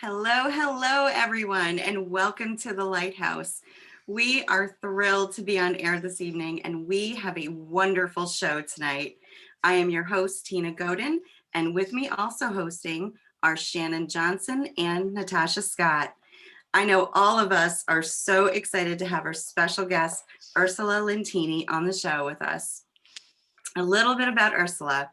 Hello, hello, everyone, and welcome to the Lighthouse. We are thrilled to be on air this evening, and we have a wonderful show tonight. I am your host, Tina Godin, and with me also hosting are Shannon Johnson and Natasha Scott. I know all of us are so excited to have our special guest, Ursula Lentine, on the show with us. A little bit about Ursula.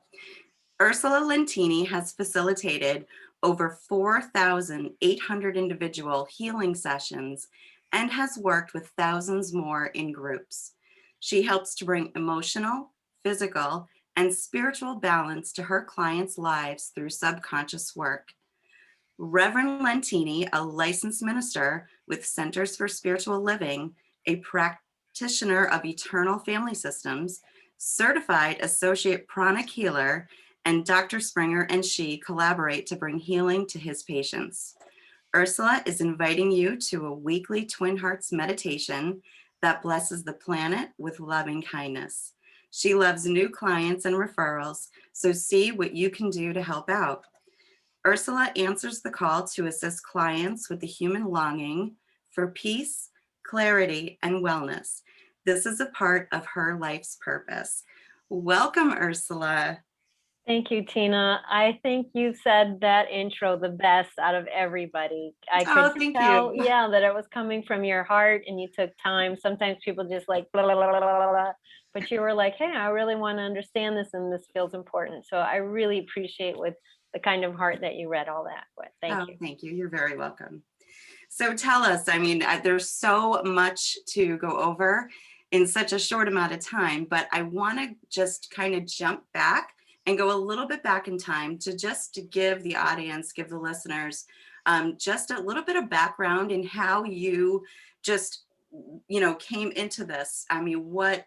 Ursula Lentine has facilitated over 4,800 individual healing sessions and has worked with thousands more in groups. She helps to bring emotional, physical, and spiritual balance to her clients' lives through subconscious work. Reverend Lentine, a licensed minister with Centers for Spiritual Living, a practitioner of eternal family systems, certified associate pranic healer, and Dr. Springer and she collaborate to bring healing to his patients. Ursula is inviting you to a weekly Twin Hearts meditation that blesses the planet with loving kindness. She loves new clients and referrals, so see what you can do to help out. Ursula answers the call to assist clients with the human longing for peace, clarity, and wellness. This is a part of her life's purpose. Welcome, Ursula. Thank you, Tina. I think you said that intro the best out of everybody. I could tell, that it was coming from your heart and you took time. Sometimes people just like blah, blah, blah, blah, blah, but you were like, hey, I really want to understand this and this feels important. So I really appreciate with the kind of heart that you read all that with. Thank you. Thank you. You're very welcome. So tell us, I mean, there's so much to go over in such a short amount of time, but I want to just kind of jump back and go a little bit back in time to give the audience, give the listeners just a little bit of background in how you just, came into this. I mean, what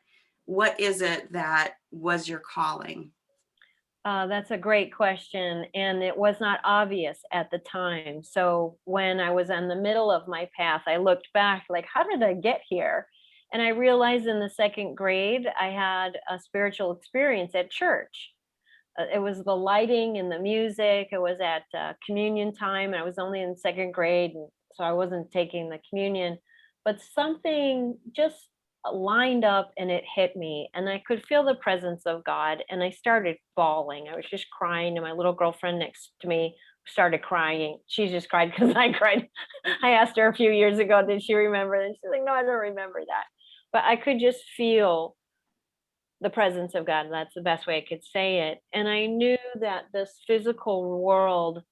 is it that was your calling? That's a great question. And it was not obvious at the time. So when I was in the middle of my path, I looked back like, how did I get here? And I realized in the second grade, I had a spiritual experience at church. It was the lighting and the music. It was at communion time. I was only in second grade, so I wasn't taking the communion, but something just lined up and it hit me and I could feel the presence of God and I started bawling. I was just crying and my little girlfriend next to me started crying. She just cried because I cried. I asked her a few years ago, did she remember? And she's like, no, I don't remember that. But I could just feel the presence of God. That's the best way I could say it. And I knew that this physical world,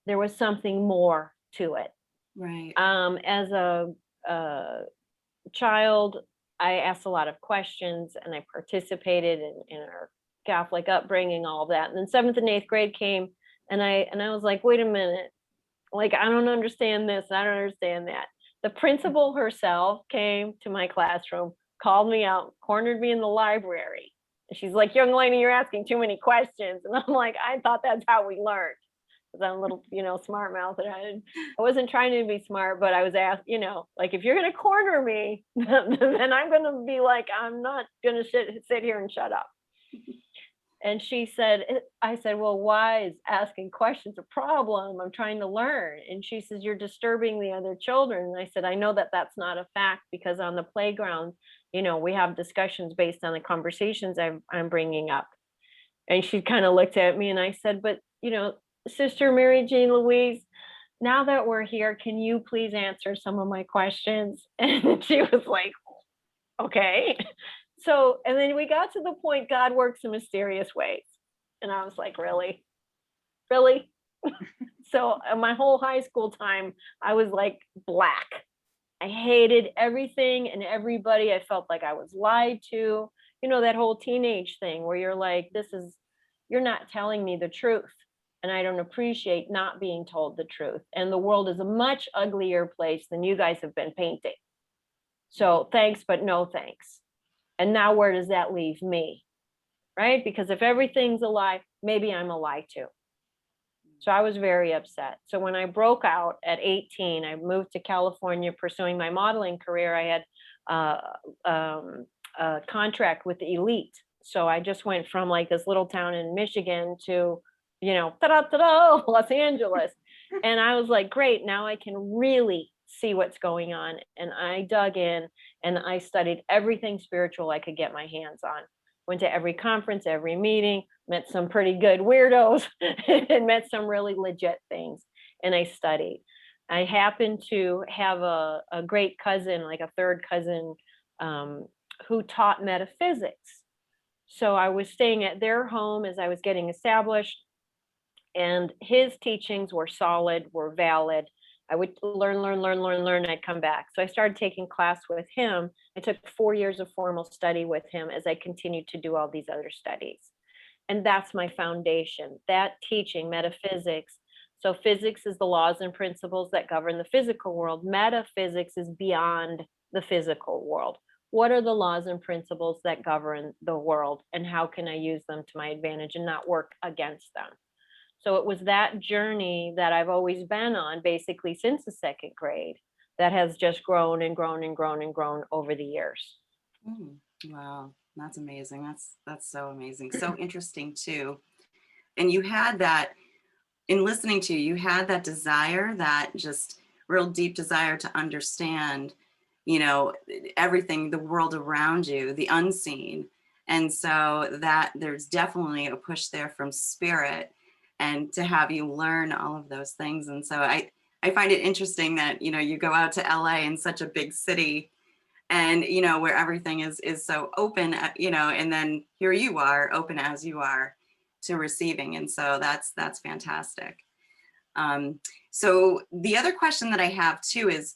there was something more to it. Right. As a child, I asked a lot of questions and I participated in our Catholic upbringing, all of that. And then 7th and 8th grade came and I was like, wait a minute, like, I don't understand this. I don't understand that. The principal herself came to my classroom, called me out, cornered me in the library. And she's like, young lady, you're asking too many questions. And I'm like, I thought that's how we learned. Because I'm a little, smart mouth. And I wasn't trying to be smart, but I was asked, like, if you're going to corner me, then I'm going to be like, I'm not going to sit here and shut up. And I said, well, why is asking questions a problem? I'm trying to learn. And she says, you're disturbing the other children. And I said, I know that that's not a fact because on the playground, we have discussions based on the conversations I'm bringing up. And she kind of looked at me and I said, but, Sister Mary Jean Louise, now that we're here, can you please answer some of my questions? And she was like, okay. So, and then we got to the point, God works in mysterious ways. And I was like, really? So my whole high school time, I was like black. I hated everything and everybody. I felt like I was lied to, that whole teenage thing where you're like, you're not telling me the truth. And I don't appreciate not being told the truth. And the world is a much uglier place than you guys have been painting. So thanks, but no thanks. And now where does that leave me? Right? Because if everything's a lie, maybe I'm a lie too. So I was very upset. So when I broke out at 18, I moved to California pursuing my modeling career. I had a contract with the elite. So I just went from like this little town in Michigan to, ta-da, Los Angeles. And I was like, great, now I can really see what's going on. And I dug in and I studied everything spiritual I could get my hands on. Went to every conference, every meeting, met some pretty good weirdos, and met some really legit things. And I studied. I happened to have a great cousin, like a third cousin, um, who taught metaphysics. So I was staying at their home as I was getting established, and his teachings were solid, were valid. I would learn. I'd come back. So I started taking class with him. I took 4 years of formal study with him as I continued to do all these other studies. And that's my foundation, that teaching, metaphysics. So physics is the laws and principles that govern the physical world. Metaphysics is beyond the physical world. What are the laws and principles that govern the world, and how can I use them to my advantage and not work against them? So it was that journey that I've always been on, basically since the second grade, that has just grown and grown and grown and grown over the years. Wow, that's amazing. That's so amazing. So interesting too. And you had that, in listening to you, you had that desire, that just real deep desire to understand, everything, the world around you, the unseen. And so that there's definitely a push there from spirit, and to have you learn all of those things. And so I find it interesting that, you go out to LA, in such a big city, and, where everything is so open, and then here you are, open as you are to receiving. And so that's fantastic. So the other question that I have too is,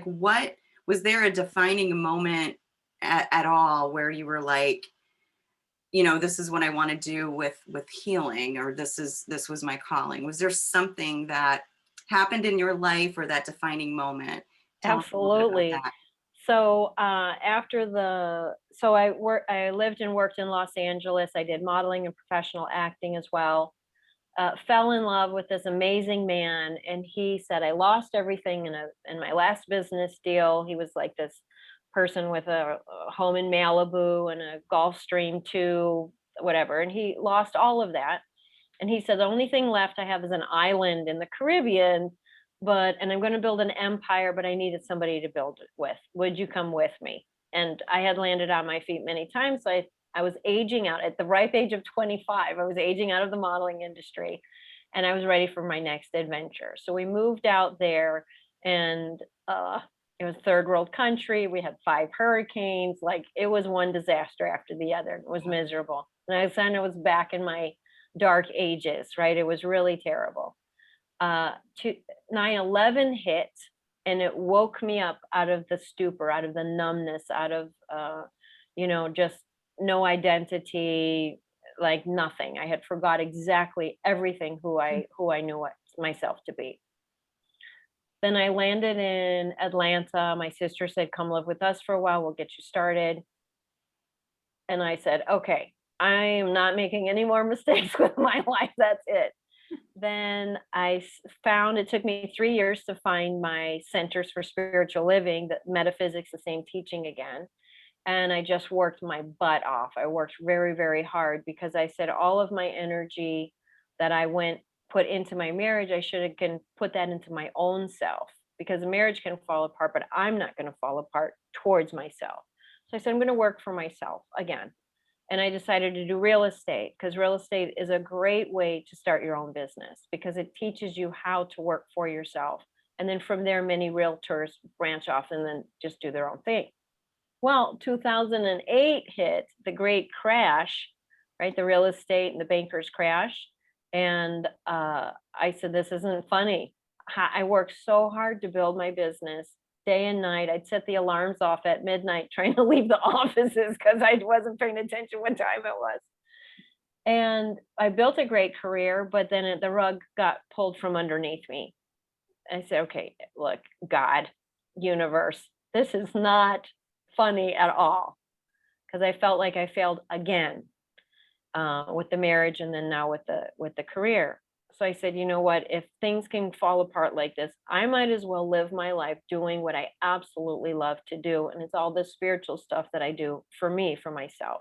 what was there a defining moment at all where you were like, this is what I want to do with healing, or this was my calling? Was there something that happened in your life, or that defining moment? Tell us a little bit about Absolutely. that. So I lived and worked in Los Angeles. I did modeling and professional acting as well. Fell in love with this amazing man, and he said I lost everything in my last business deal. He was like this person with a home in Malibu and a Gulfstream 2, whatever, and he lost all of that. And he said the only thing left I have is an island in the Caribbean, and I'm going to build an empire, but I needed somebody to build it with. Would you come with me? And I had landed on my feet many times. So I was aging out at the ripe age of 25. I was aging out of the modeling industry, and I was ready for my next adventure. So we moved out there, and it was third world country. We had 5 hurricanes. Like, it was one disaster after the other. It was miserable. And I was back in my dark ages, right? It was really terrible. 9/11 hit, and it woke me up out of the stupor, out of the numbness, out of just no identity, like nothing. I had forgot exactly everything who I knew myself to be. Then I landed in Atlanta. My sister said, come live with us for a while, we'll get you started. And I said, okay, I'm not making any more mistakes with my life. That's it. Then found, it took me 3 years to find my centers for spiritual living, that metaphysics, the same teaching again. And I just worked my butt off. I worked very, very hard, because I said all of my energy that I put into my marriage, I should have can put that into my own self, because a marriage can fall apart, but I'm not going to fall apart towards myself. So I said, I'm going to work for myself again. And I decided to do real estate, because real estate is a great way to start your own business, because it teaches you how to work for yourself. And then from there, many realtors branch off and then just do their own thing. Well, 2008 hit, the great crash, right? The real estate and the bankers crash. And I said, this isn't funny. I worked so hard to build my business, day and night. I'd set the alarms off at midnight trying to leave the offices because I wasn't paying attention what time it was. And I built a great career, but then the rug got pulled from underneath me. I said, okay, look, God, universe, this is not funny at all, because I felt like I failed again with the marriage, and then now with the career. So I said, you know what, if things can fall apart like this, I might as well live my life doing what I absolutely love to do. And it's all this spiritual stuff that I do for me, for myself.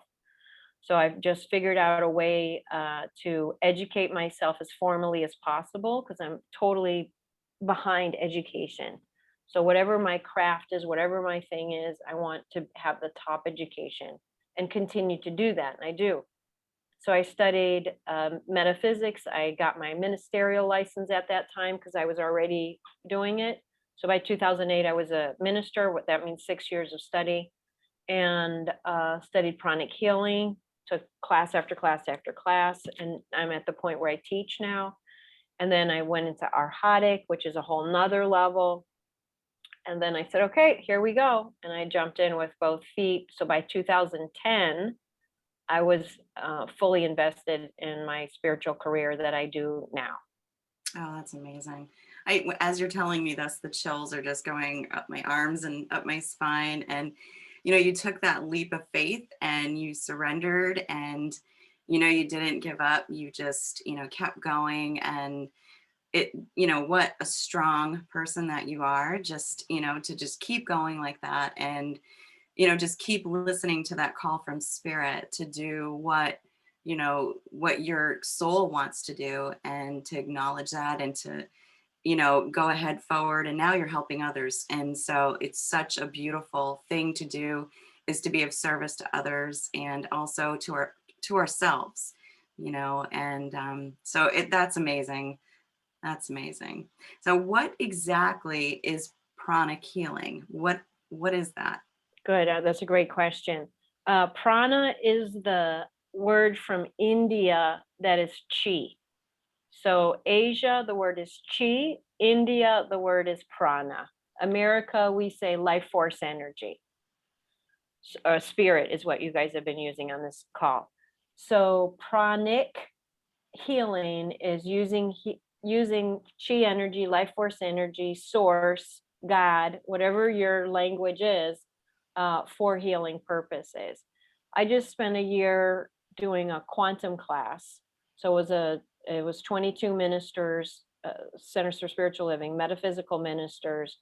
So I've just figured out a way to educate myself as formally as possible, because I'm totally behind education. So whatever my craft is, whatever my thing is, I want to have the top education and continue to do that. And I do. So I studied metaphysics. I got my ministerial license at that time because I was already doing it. So by 2008, I was a minister. What that means, 6 years of study, and studied pranic healing, took class after class after class, and I'm at the point where I teach now. And then I went into arhatic, which is a whole nother level. And then I said, okay, here we go. And I jumped in with both feet. So by 2010, I was fully invested in my spiritual career that I do now. Oh, that's amazing. As you're telling me this, the chills are just going up my arms and up my spine. And, you took that leap of faith and you surrendered, and, you didn't give up. You just, kept going. And what a strong person that you are, just, to just keep going like that. And, just keep listening to that call from spirit to do what your soul wants to do, and to acknowledge that, and to go ahead forward. And now you're helping others, and so it's such a beautiful thing to do, is to be of service to others, and also to ourselves, and that's amazing. That's amazing. So what exactly is pranic healing? What is that? Good. That's a great question. Prana is the word from India that is chi. So Asia, the word is chi. India, the word is prana. America, we say life force energy. Spirit is what you guys have been using on this call. So pranic healing is using chi energy, life force energy, source, God, whatever your language is, for healing purposes. I just spent a year doing a quantum class. So it was 22 ministers, Centers for Spiritual Living, metaphysical ministers,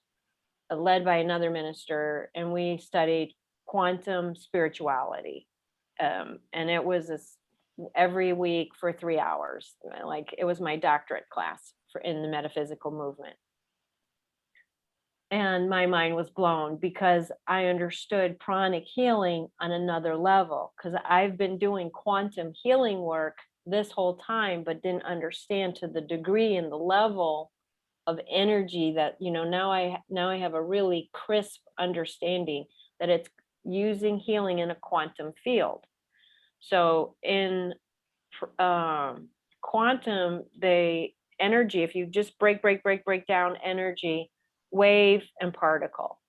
led by another minister, and we studied quantum spirituality. And it was every week for 3 hours. Like, it was my doctorate class in the metaphysical movement. And my mind was blown, because I understood pranic healing on another level, because I've been doing quantum healing work this whole time, but didn't understand to the degree and the level of energy that, now I have a really crisp understanding that it's using healing in a quantum field. So in quantum, the energy, if you just break down energy, wave and particle.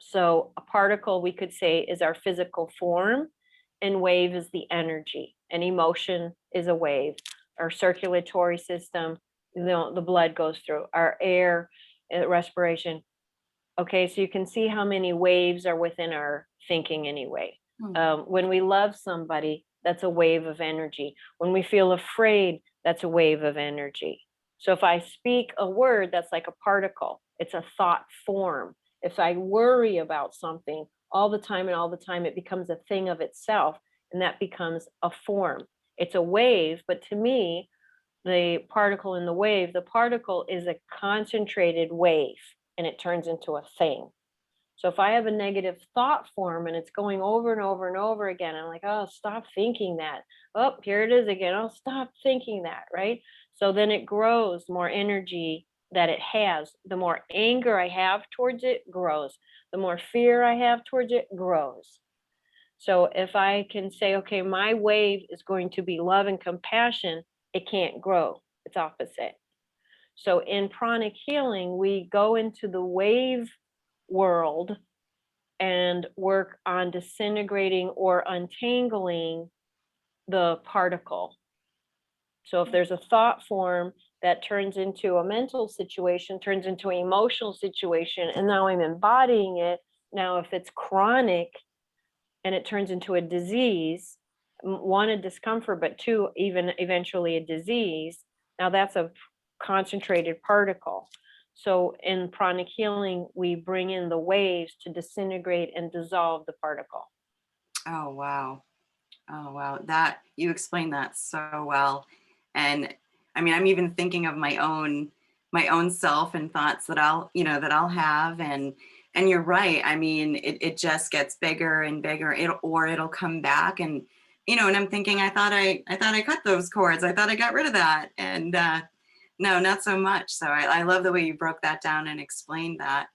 So a particle, we could say, is our physical form, and wave is the energy, and emotion is a wave. Our circulatory system, the blood goes through, our air, respiration. Okay, so you can see how many waves are within our thinking anyway. When we love somebody, that's a wave of energy. When we feel afraid, that's a wave of energy. So if I speak a word, that's like a particle. It's a thought form. If I worry about something all the time, it becomes a thing of itself, and that becomes a form. It's a wave, but to me, the particle in the particle is a concentrated wave, and it turns into a thing. So if I have a negative thought form and it's going over and over and over again, I'm like, oh, stop thinking that. Oh, here it is again. Oh, stop thinking that, right? So then it grows. More energy that it has, the more anger I have towards it, grows. The more fear I have towards it, grows. So if I can say, okay, my wave is going to be love and compassion, it can't grow. It's opposite. So in pranic healing, we go into the wave world and work on disintegrating or untangling the particle. So if there's a thought form that turns into a mental situation, turns into an emotional situation, and now I'm embodying it. Now, if it's chronic and it turns into a disease, one, a discomfort, but two, even eventually a disease, now that's a concentrated particle. So in pranic healing, we bring in the waves to disintegrate and dissolve the particle. Oh, wow. Oh, wow. That you explained that so well. And I mean, I'm even thinking of my own self and thoughts that I'll have. And you're right. I mean, it just gets bigger and bigger. It'll come back and and I'm thinking, I thought I cut those cords. I thought I got rid of that. And no, not so much. So I love the way you broke that down and explained that.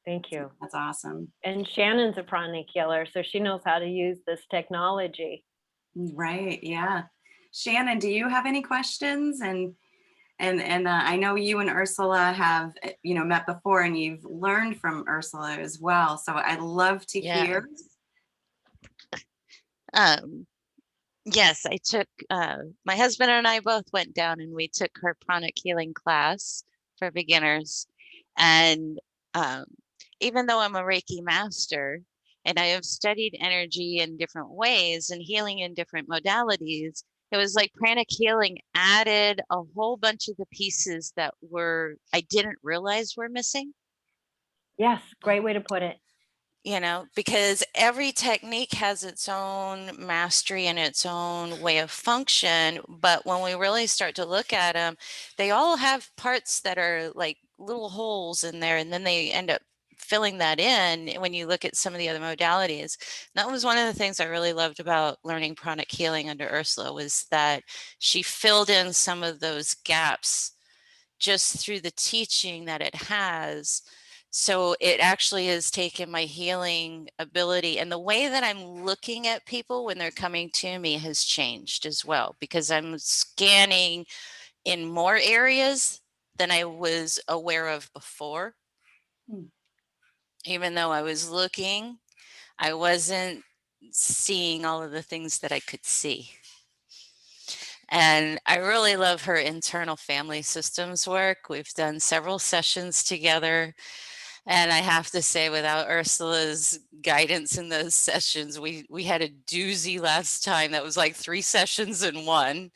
Thank you. That's awesome. And Shannon's a pranic healer, so she knows how to use this technology. Right. Yeah. Shannon, do you have any questions? And I know you and Ursula have met before, and you've learned from Ursula as well. So I'd love to Yeah. hear. Yes, I took, my husband and I both went down and we took her pranic healing class for beginners. And even though I'm a Reiki master and I have studied energy in different ways and healing in different modalities, it was like pranic healing added a whole bunch of the pieces that I didn't realize were missing. Yes, great way to put it. Because every technique has its own mastery and its own way of function. But when we really start to look at them, they all have parts that are like little holes in there, and then they end up filling that in when you look at some of the other modalities. That was one of the things I really loved about learning pranic healing under Ursula, was that she filled in some of those gaps just through the teaching that it has. So it actually has taken my healing ability, and the way that I'm looking at people when they're coming to me has changed as well, because I'm scanning in more areas than I was aware of before. Even though I was looking, I wasn't seeing all of the things that I could see. And I really love her internal family systems work. We've done several sessions together. And I have to say, without Ursula's guidance in those sessions, we had a doozy last time that was like 3 sessions in one.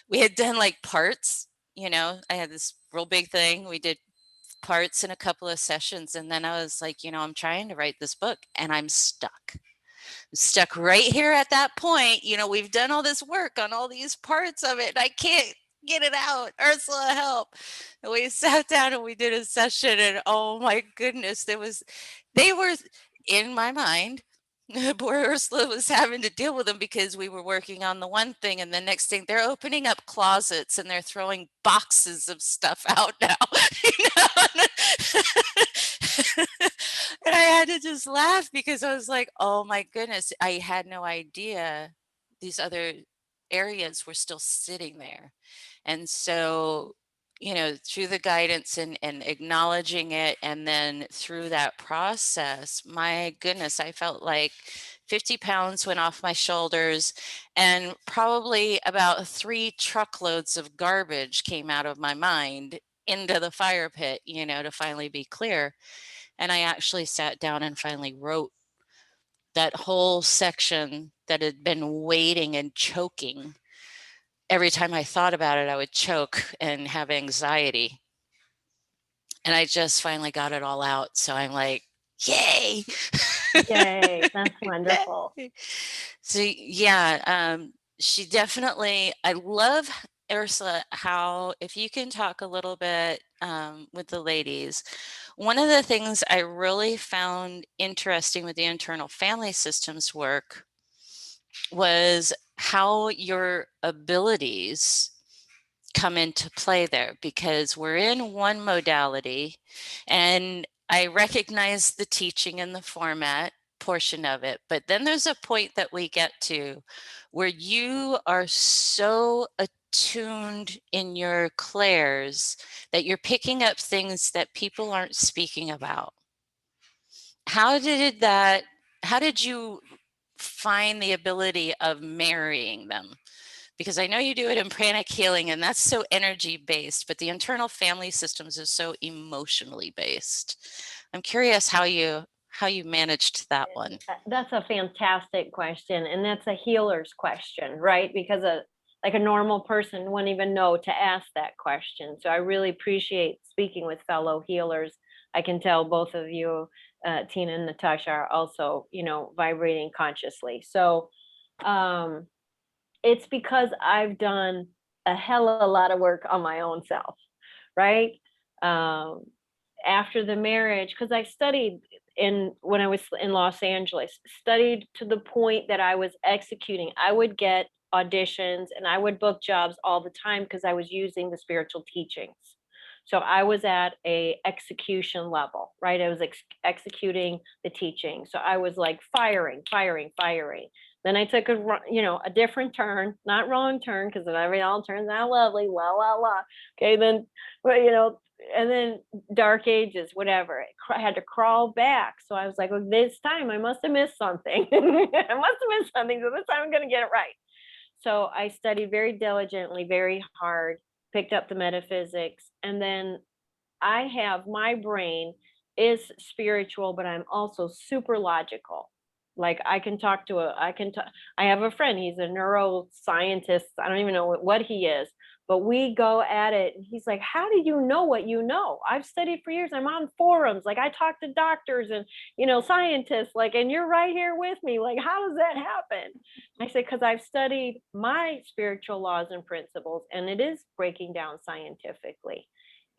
We had done like parts, I had this real big thing. We did parts in a couple of sessions. And then I was like, I'm trying to write this book and I'm stuck right here at that point. We've done all this work on all these parts of it, and I can't get it out. Ursula, help. And we sat down and we did a session, and oh my goodness, they were in my mind. Poor Ursula was having to deal with them because we were working on the one thing, and the next thing they're opening up closets and they're throwing boxes of stuff out now. And I had to just laugh because I was like, oh my goodness, I had no idea these other areas were still sitting there. And so, through the guidance and acknowledging it, and then through that process, my goodness, I felt like 50 pounds went off my shoulders, and probably about 3 truckloads of garbage came out of my mind into the fire pit, to finally be clear. And I actually sat down and finally wrote that whole section that had been waiting and choking. Every time I thought about it, I would choke and have anxiety. And I just finally got it all out. So I'm like, yay. Yay, that's wonderful. So yeah, she definitely, I love Ursula, how, if you can talk a little bit with the ladies, one of the things I really found interesting with the internal family systems work was how your abilities come into play there, because we're in one modality, and I recognize the teaching and the format portion of it, but then there's a point that we get to where you are so attuned in your clairs that you're picking up things that people aren't speaking about. How did you find the ability of marrying them? Because I know you do it in pranic healing, and that's so energy based, but the internal family systems is so emotionally based. I'm curious how you managed that one. That's a fantastic question, and that's a healer's question, right? Because like a normal person wouldn't even know to ask that question. So I really appreciate speaking with fellow healers. I can tell both of you, Tina and Natasha, are also, vibrating consciously. So It's because I've done a hell of a lot of work on my own self, right? After the marriage, because I studied when I was in Los Angeles, studied to the point that I was executing. I would get auditions and I would book jobs all the time because I was using the spiritual teachings. So I was at a execution level, right? I was executing the teaching. So I was like firing. Then I took a different turn, not wrong turn, because it all turns out lovely, la. Okay, then, and then dark ages, whatever. I had to crawl back. So I was like, well, this time I must have missed something. I must have missed something. So this time I'm going to get it right. So I studied very diligently, very hard, picked up the metaphysics. And then my brain is spiritual, but I'm also super logical. Like I have a friend, he's a neuroscientist. I don't even know what he is, but we go at it. And he's like, how do you know what you know? I've studied for years. I'm on forums. Like I talk to doctors and, scientists, like, and you're right here with me. Like, how does that happen? I said, because I've studied my spiritual laws and principles, and it is breaking down scientifically.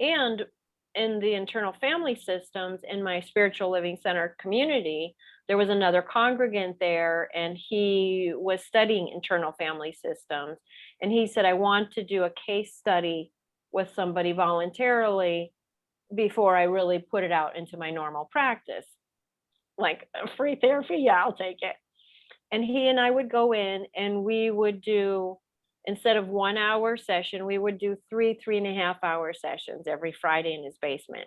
And in the internal family systems in my spiritual living center community, there was another congregant there, and he was studying internal family systems. And he said, I want to do a case study with somebody voluntarily before I really put it out into my normal practice. Like free therapy, yeah, I'll take it. And he and I would go in and we would do, instead of 1 hour session, we would do 3.5 hour sessions every Friday in his basement,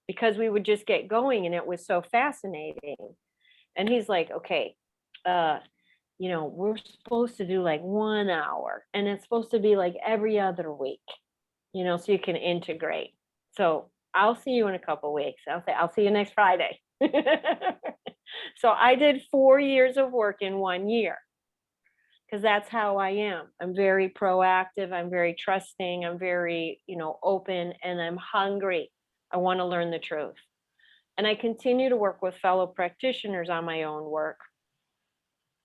because we would just get going and it was so fascinating. And he's like, okay, we're supposed to do like 1 hour, and it's supposed to be like every other week, so you can integrate. So I'll see you in a couple of weeks. I'll see you next Friday. So I did 4 years of work in 1 year, because that's how I am. I'm very proactive. I'm very trusting. I'm very, open, and I'm hungry. I want to learn the truth. And I continue to work with fellow practitioners on my own work.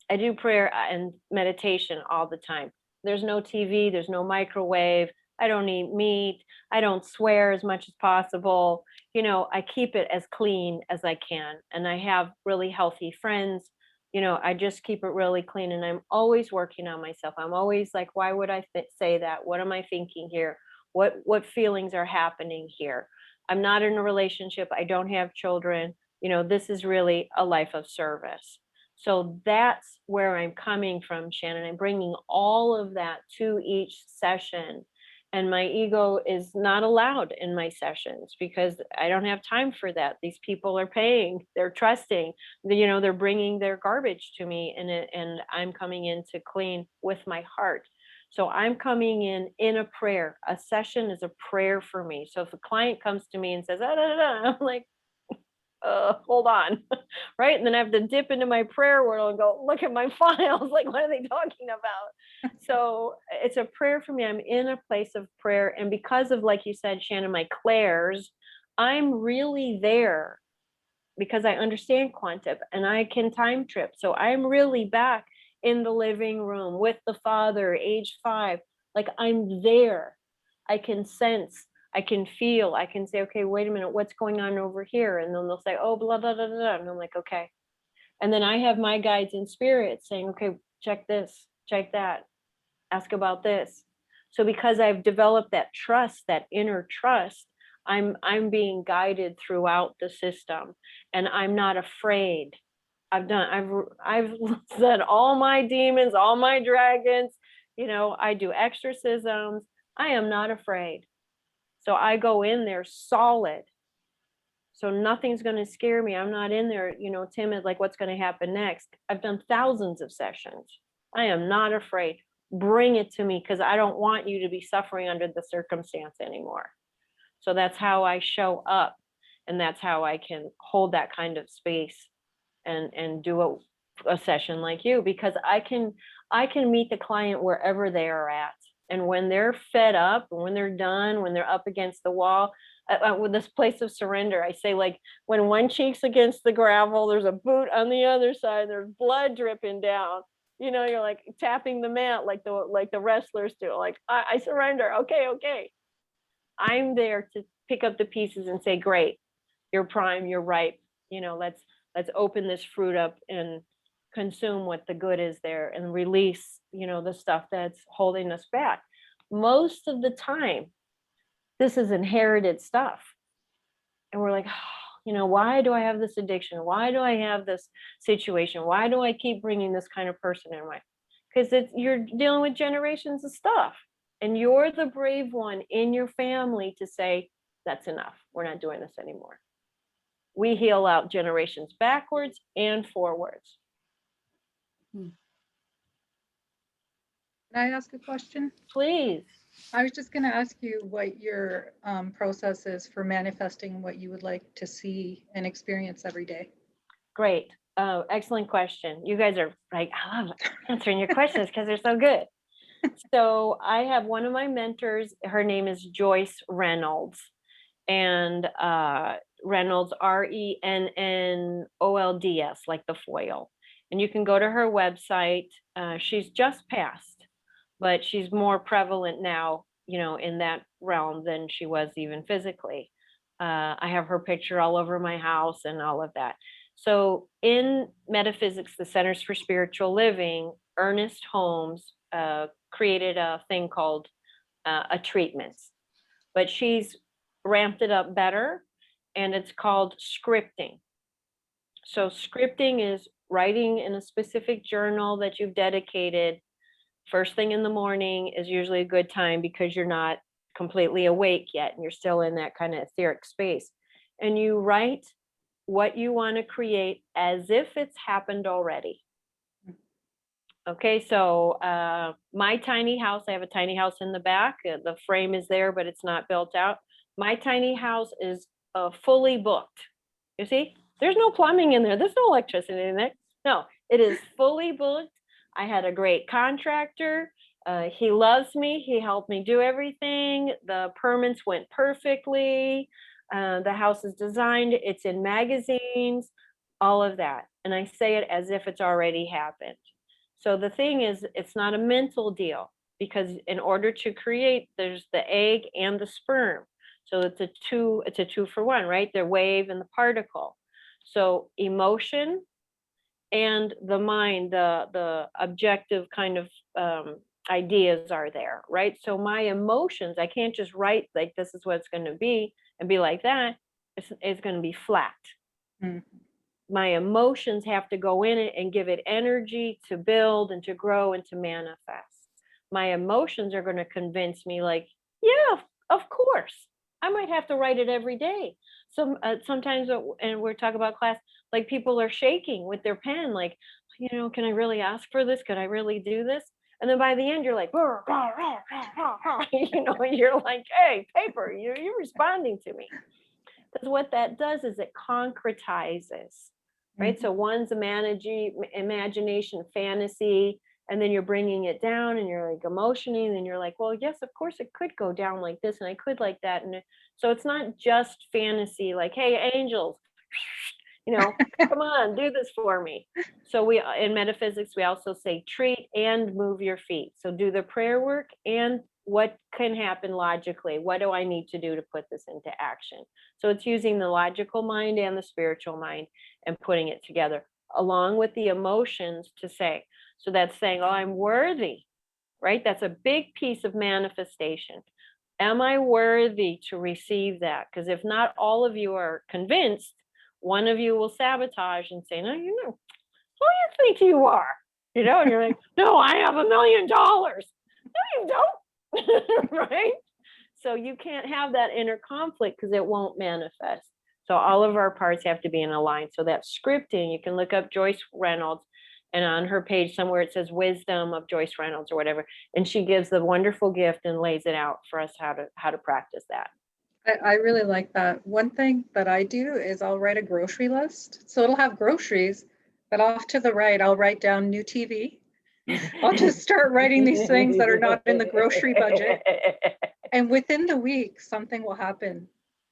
I do prayer and meditation all the time. There's no TV, there's no microwave. I don't eat meat. I don't swear as much as possible. I keep it as clean as I can. And I have really healthy friends. I just keep it really clean, and I'm always working on myself. I'm always like, why would I say that? What am I thinking here? What feelings are happening here? I'm not in a relationship. I don't have children. This is really a life of service. So that's where I'm coming from, Shannon. I'm bringing all of that to each session. And my ego is not allowed in my sessions because I don't have time for that. These people are paying, they're trusting, they're bringing their garbage to me, and I'm coming in to clean with my heart. So I'm coming in a prayer. A session is a prayer for me. So if a client comes to me and says, I'm like, hold on, right? And then I have to dip into my prayer world and go look at my files, like, what are they talking about? So it's a prayer for me. I'm in a place of prayer. And because of, like you said, Shannon, my clairs, I'm really there because I understand quantum and I can time trip. So I'm really back in the living room with the father, age 5. Like, I'm there. I can sense, I can feel, I can say, okay, wait a minute, what's going on over here? And then they'll say, oh, blah, blah, blah, blah. And I'm like, okay. And then I have my guides in spirit saying, okay, check this, check that, ask about this. So because I've developed that trust, that inner trust, I'm being guided throughout the system, and I'm not afraid. I've said all my demons, all my dragons, I do exorcisms. I am not afraid. So I go in there solid. So nothing's going to scare me. I'm not in there, timid, like what's going to happen next. I've done thousands of sessions. I am not afraid. Bring it to me, because I don't want you to be suffering under the circumstance anymore. So that's how I show up. And that's how I can hold that kind of space and do a session like you, because I can meet the client wherever they are at. And when they're fed up, when they're done, when they're up against the wall, with this place of surrender, I say, like, when one cheek's against the gravel, there's a boot on the other side, there's blood dripping down, you're like tapping the mat like the wrestlers do, like I surrender. Okay. I'm there to pick up the pieces and say, great, you're prime, you're ripe. Let's open this fruit up and consume what the good is there and release, the stuff that's holding us back. Most of the time, this is inherited stuff. And we're like, why do I have this addiction? Why do I have this situation? Why do I keep bringing this kind of person in my? Because you're dealing with generations of stuff. And you're the brave one in your family to say, that's enough. We're not doing this anymore. We heal out generations backwards and forwards. Can I ask a question? Please. I was just going to ask you what your process is for manifesting what you would like to see and experience every day. Great. Excellent question. You guys are like, I love answering your questions because they're so good. So I have one of my mentors. Her name is Joyce Reynolds. And Reynolds, RENNOLDS, like the foil. And you can go to her website. She's just passed, but she's more prevalent now, in that realm than she was even physically. I have her picture all over my house and all of that. So in Metaphysics, the Centers for Spiritual Living, Ernest Holmes created a thing called a treatment, but she's ramped it up better, and it's called scripting. So scripting is writing in a specific journal that you've dedicated. First thing in the morning is usually a good time because you're not completely awake yet and you're still in that kind of etheric space. And you write what you want to create as if it's happened already. Okay, so my tiny house, I have a tiny house in the back. The frame is there, but it's not built out. My tiny house is fully booked. You see, there's no plumbing in there. There's no electricity in there. No, it is fully booked. I had a great contractor. He loves me. He helped me do everything. The permits went perfectly. The house is designed. It's in magazines, all of that. And I say it as if it's already happened. So the thing is, it's not a mental deal, because in order to create, there's the egg and the sperm. So it's a two for one, right? The wave and the particle. So emotion and the mind, the objective kind of ideas are there, right? So my emotions, I can't just write like this is what it's going to be and be like that. It's going to be flat. Mm-hmm. My emotions have to go in it and give it energy to build and to grow and to manifest. My emotions are going to convince me, like, yeah, of course. I might have to write it every day. Sometimes, and we're talking about class, like people are shaking with their pen, like, can I really ask for this? Could I really do this? And then by the end, you're like, you're like, hey, paper, you're responding to me. Because what that does is it concretizes, right? Mm-hmm. So one's imagination, fantasy, and then you're bringing it down and you're like emotioning, and you're like, well, yes, of course it could go down like this and I could like that. And so it's not just fantasy, like, hey, angels, come on, do this for me. So we, in metaphysics, we also say treat and move your feet. So do the prayer work and what can happen logically. What do I need to do to put this into action? So it's using the logical mind and the spiritual mind and putting it together along with the emotions to say. So that's saying, oh, I'm worthy, right? That's a big piece of manifestation. Am I worthy to receive that? Because if not all of you are convinced, one of you will sabotage and say, no, who do you think you are? And you're like, no, I have $1 million. No, you don't. Right? So you can't have that inner conflict because it won't manifest. So all of our parts have to be in a line. So that scripting, you can look up Joyce Reynolds, and on her page somewhere it says Wisdom of Joyce Reynolds or whatever. And she gives the wonderful gift and lays it out for us how to practice that. I really like that. One thing that I do is I'll write a grocery list. So it'll have groceries, but off to the right, I'll write down new TV. I'll just start writing these things that are not in the grocery budget. And within the week, something will happen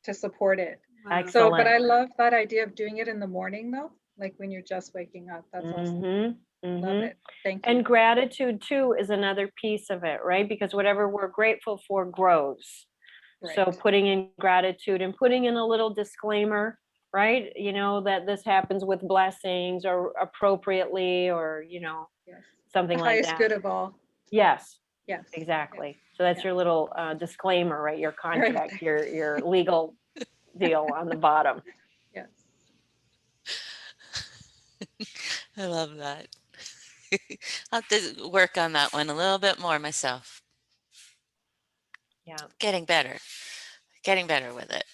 to support it. Excellent. So, but I love that idea of doing it in the morning though, like when you're just waking up. That's awesome. Love Mhm. it. Thank you. And gratitude too is another piece of it, right? Because whatever we're grateful for grows. So Right. putting in gratitude and putting in a little disclaimer, right? You know, that this happens with blessings or appropriately, or, you know, Yes. something The like highest that. good of all. Yes, Yes. exactly. So that's Yeah. your little disclaimer, right? Your Right. contract, your legal deal on the bottom. Yes. I love that. I'll have to work on that one a little bit more myself. Yeah. Getting better with it.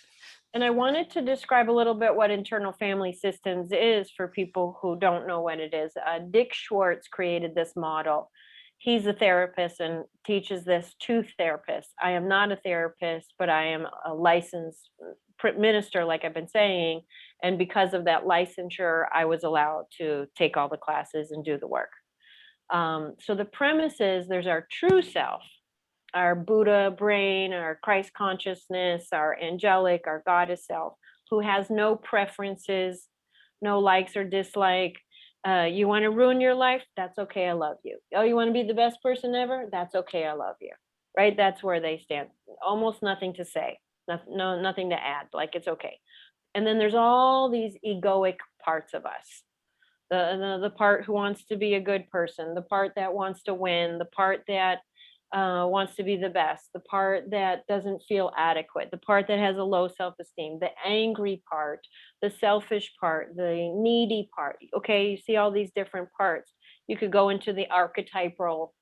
And I wanted to describe a little bit what internal family systems is for people who don't know what it is. Dick Schwartz created this model. He's a therapist and teaches this to therapists. I am not a therapist, but I am a licensed minister, like I've been saying. And because of that licensure, I was allowed to take all the classes and do the work. So the premise is there's our true self, our Buddha brain, our Christ consciousness, our angelic, our goddess self, who has no preferences, no likes or dislike. You want to ruin your life? That's okay. I love you. Oh, you want to be the best person ever? That's okay. I love you. Right? That's where they stand. Almost nothing to say. Nothing to add. Like it's okay. And then there's all these egoic parts of us. The part who wants to be a good person, the part that wants to win, the part that wants to be the best, the part that doesn't feel adequate, the part that has a low self-esteem, the angry part, the selfish part, the needy part. Okay, you see all these different parts. You could go into the archetypal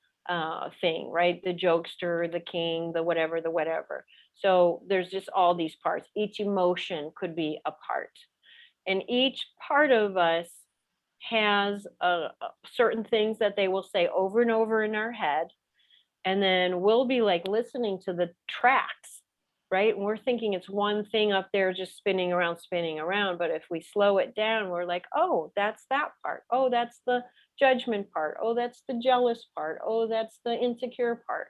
thing, right? The jokester, the king, the whatever, the whatever. So there's just all these parts. Each emotion could be a part. And each part of us has certain things that they will say over and over in our head, and then we'll be like listening to the tracks, right? And we're thinking it's one thing up there just spinning around, but if we slow it down, we're like, oh, that's that part. Oh, that's the judgment part. Oh, that's the jealous part. Oh, that's the insecure part.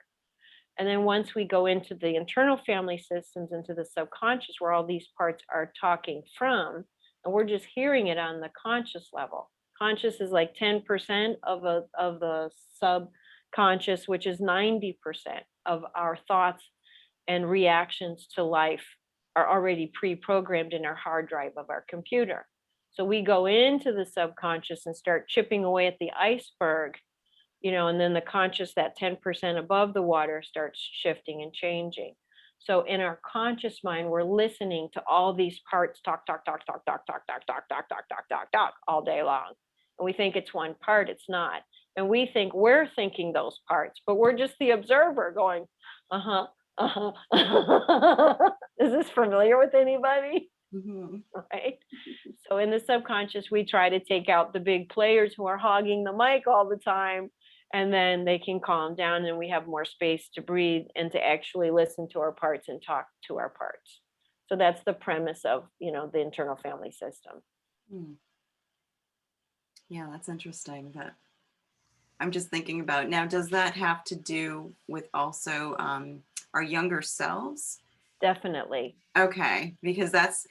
And then once we go into the internal family systems, into the subconscious, where all these parts are talking from, and we're just hearing it on the conscious level. Conscious is like 10% of the subconscious, which is 90% of our thoughts and reactions to life are already pre-programmed in our hard drive of our computer. So we go into the subconscious and start chipping away at the iceberg, you know, and then the conscious, that 10% above the water, starts shifting and changing. So in our conscious mind, we're listening to all these parts talk all day long. And we think it's one part, it's not. And we think we're thinking those parts, but we're just the observer going, uh-huh, uh-huh. Is this familiar with anybody? Mhm. Right? So in the subconscious, we try to take out the big players who are hogging the mic all the time, and then they can calm down and we have more space to breathe and to actually listen to our parts and talk to our parts. So that's the premise of, you know, the internal family system. Hmm. Yeah, that's interesting. That I'm just thinking about now. Does that have to do with also our younger selves? Definitely. Okay, because that's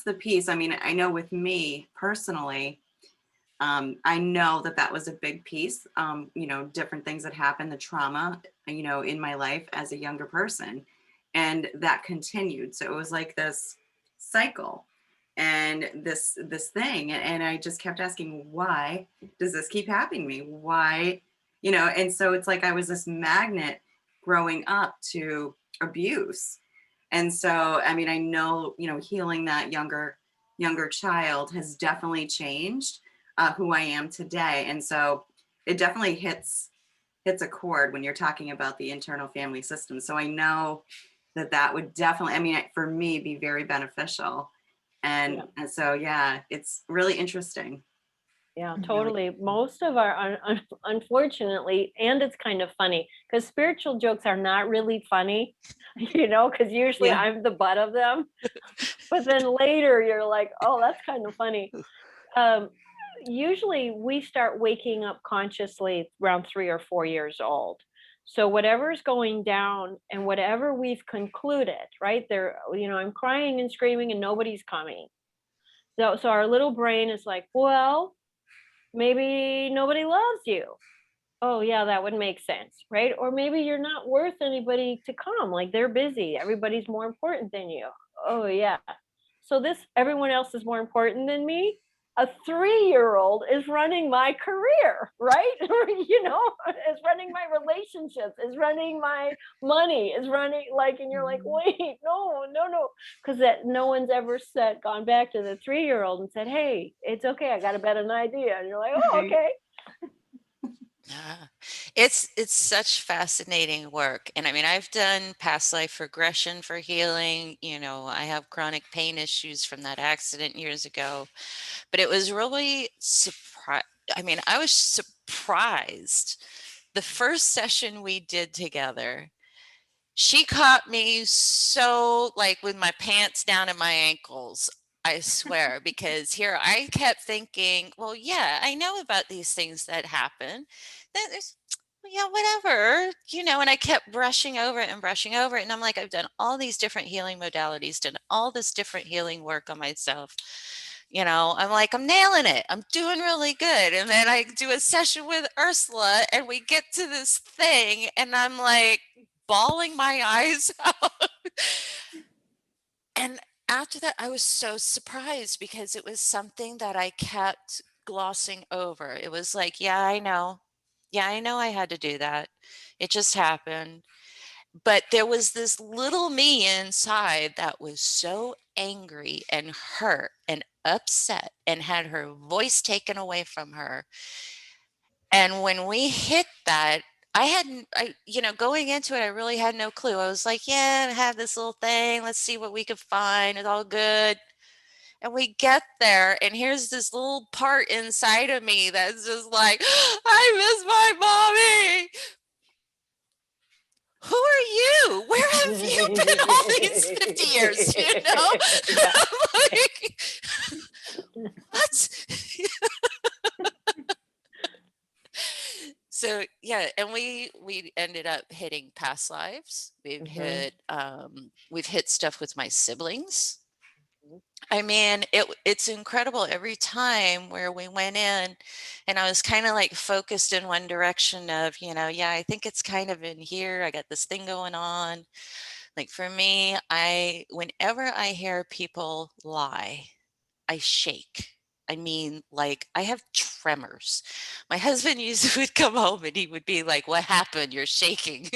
the piece. I mean, I know with me personally, I know that was a big piece. You know, different things that happened, the trauma, you know, in my life as a younger person, and that continued. So it was like this cycle, and this thing, and I just kept asking, why does this keep happening to me? Why, you know? And so it's like I was this magnet growing up to abuse, and so I mean, I know, you know, healing that younger child has definitely changed who I am today. And so it definitely hits a chord when you're talking about the internal family system. So I know that would definitely, I mean, for me, be very beneficial. Yeah. And so, yeah, it's really interesting. Yeah, Really. totally. Most of our, unfortunately, and it's kind of funny because spiritual jokes are not really funny, you know, because usually Yeah. I'm the butt of them. But then later you're like, oh, that's kind of funny. Usually we start waking up consciously around 3 or 4 years old. So whatever's going down and whatever we've concluded, right there, you know, I'm crying and screaming and nobody's coming. So our little brain is like, well, maybe nobody loves you. Oh yeah, that would make sense, right? Or maybe you're not worth anybody to come, like they're busy, everybody's more important than you. Oh yeah. So this, everyone else is more important than me. A 3-year-old is running my career, right? You know, is running my relationships, is running my money, is running, like, and you're like, wait, no, no, no. Because that no one's ever said, gone back to the 3-year-old and said, hey, it's okay, I got a better idea. And you're like, oh, Right. okay. Yeah, it's such fascinating work. And I mean, I've done past life regression for healing. You know, I have chronic pain issues from that accident years ago, but it was really I mean, I was surprised. The first session we did together, she caught me so, like, with my pants down at my ankles, I swear, because here I kept thinking, well, yeah, I know about these things that happen. Then there's, well, yeah, whatever, you know, and I kept brushing over it and brushing over it. And I'm like, I've done all these different healing modalities, done all this different healing work on myself. You know, I'm like, I'm nailing it. I'm doing really good. And then I do a session with Ursula and we get to this thing and I'm like bawling my eyes out. And after that, I was so surprised because it was something that I kept glossing over. It was like, yeah, I know. Yeah, I know I had to do that. It just happened. But there was this little me inside that was so angry and hurt and upset and had her voice taken away from her. And when we hit that, you know, going into it, I really had no clue. I was like, yeah, I have this little thing. Let's see what we can find. It's all good. And we get there, and here's this little part inside of me that's just like, I miss my mommy. Who are you? Where have you been all these 50 years? You know? Yeah. Like, what? So yeah, and we ended up hitting past lives. We've hit stuff with my siblings. I mean, it's incredible every time where we went in and I was kind of like focused in one direction of, you know, yeah, I think it's kind of in here. I got this thing going on. Like for me, whenever I hear people lie, I shake. I mean, like I have tremors. My husband would come home and he would be like, "What happened? You're shaking."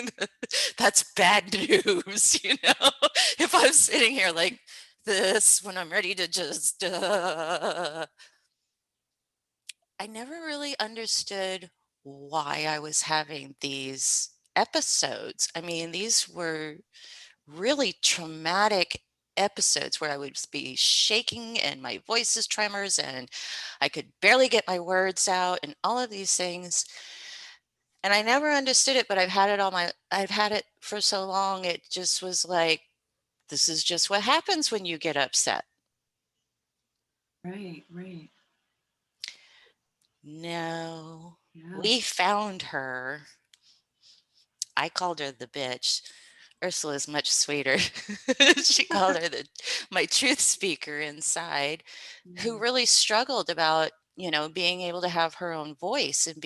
That's bad news, you know. If I'm sitting here like this when I'm ready to just, I never really understood why I was having these episodes. I mean, these were really traumatic episodes where I would be shaking and my voice is tremors and I could barely get my words out and all of these things. And I never understood it, but I've had it for so long. It just was like, this is just what happens when you get upset. Right, right. No, Yeah. we found her. I called her the bitch. Ursula is much sweeter. She called her my truth speaker inside, who really struggled about, you know, being able to have her own voice and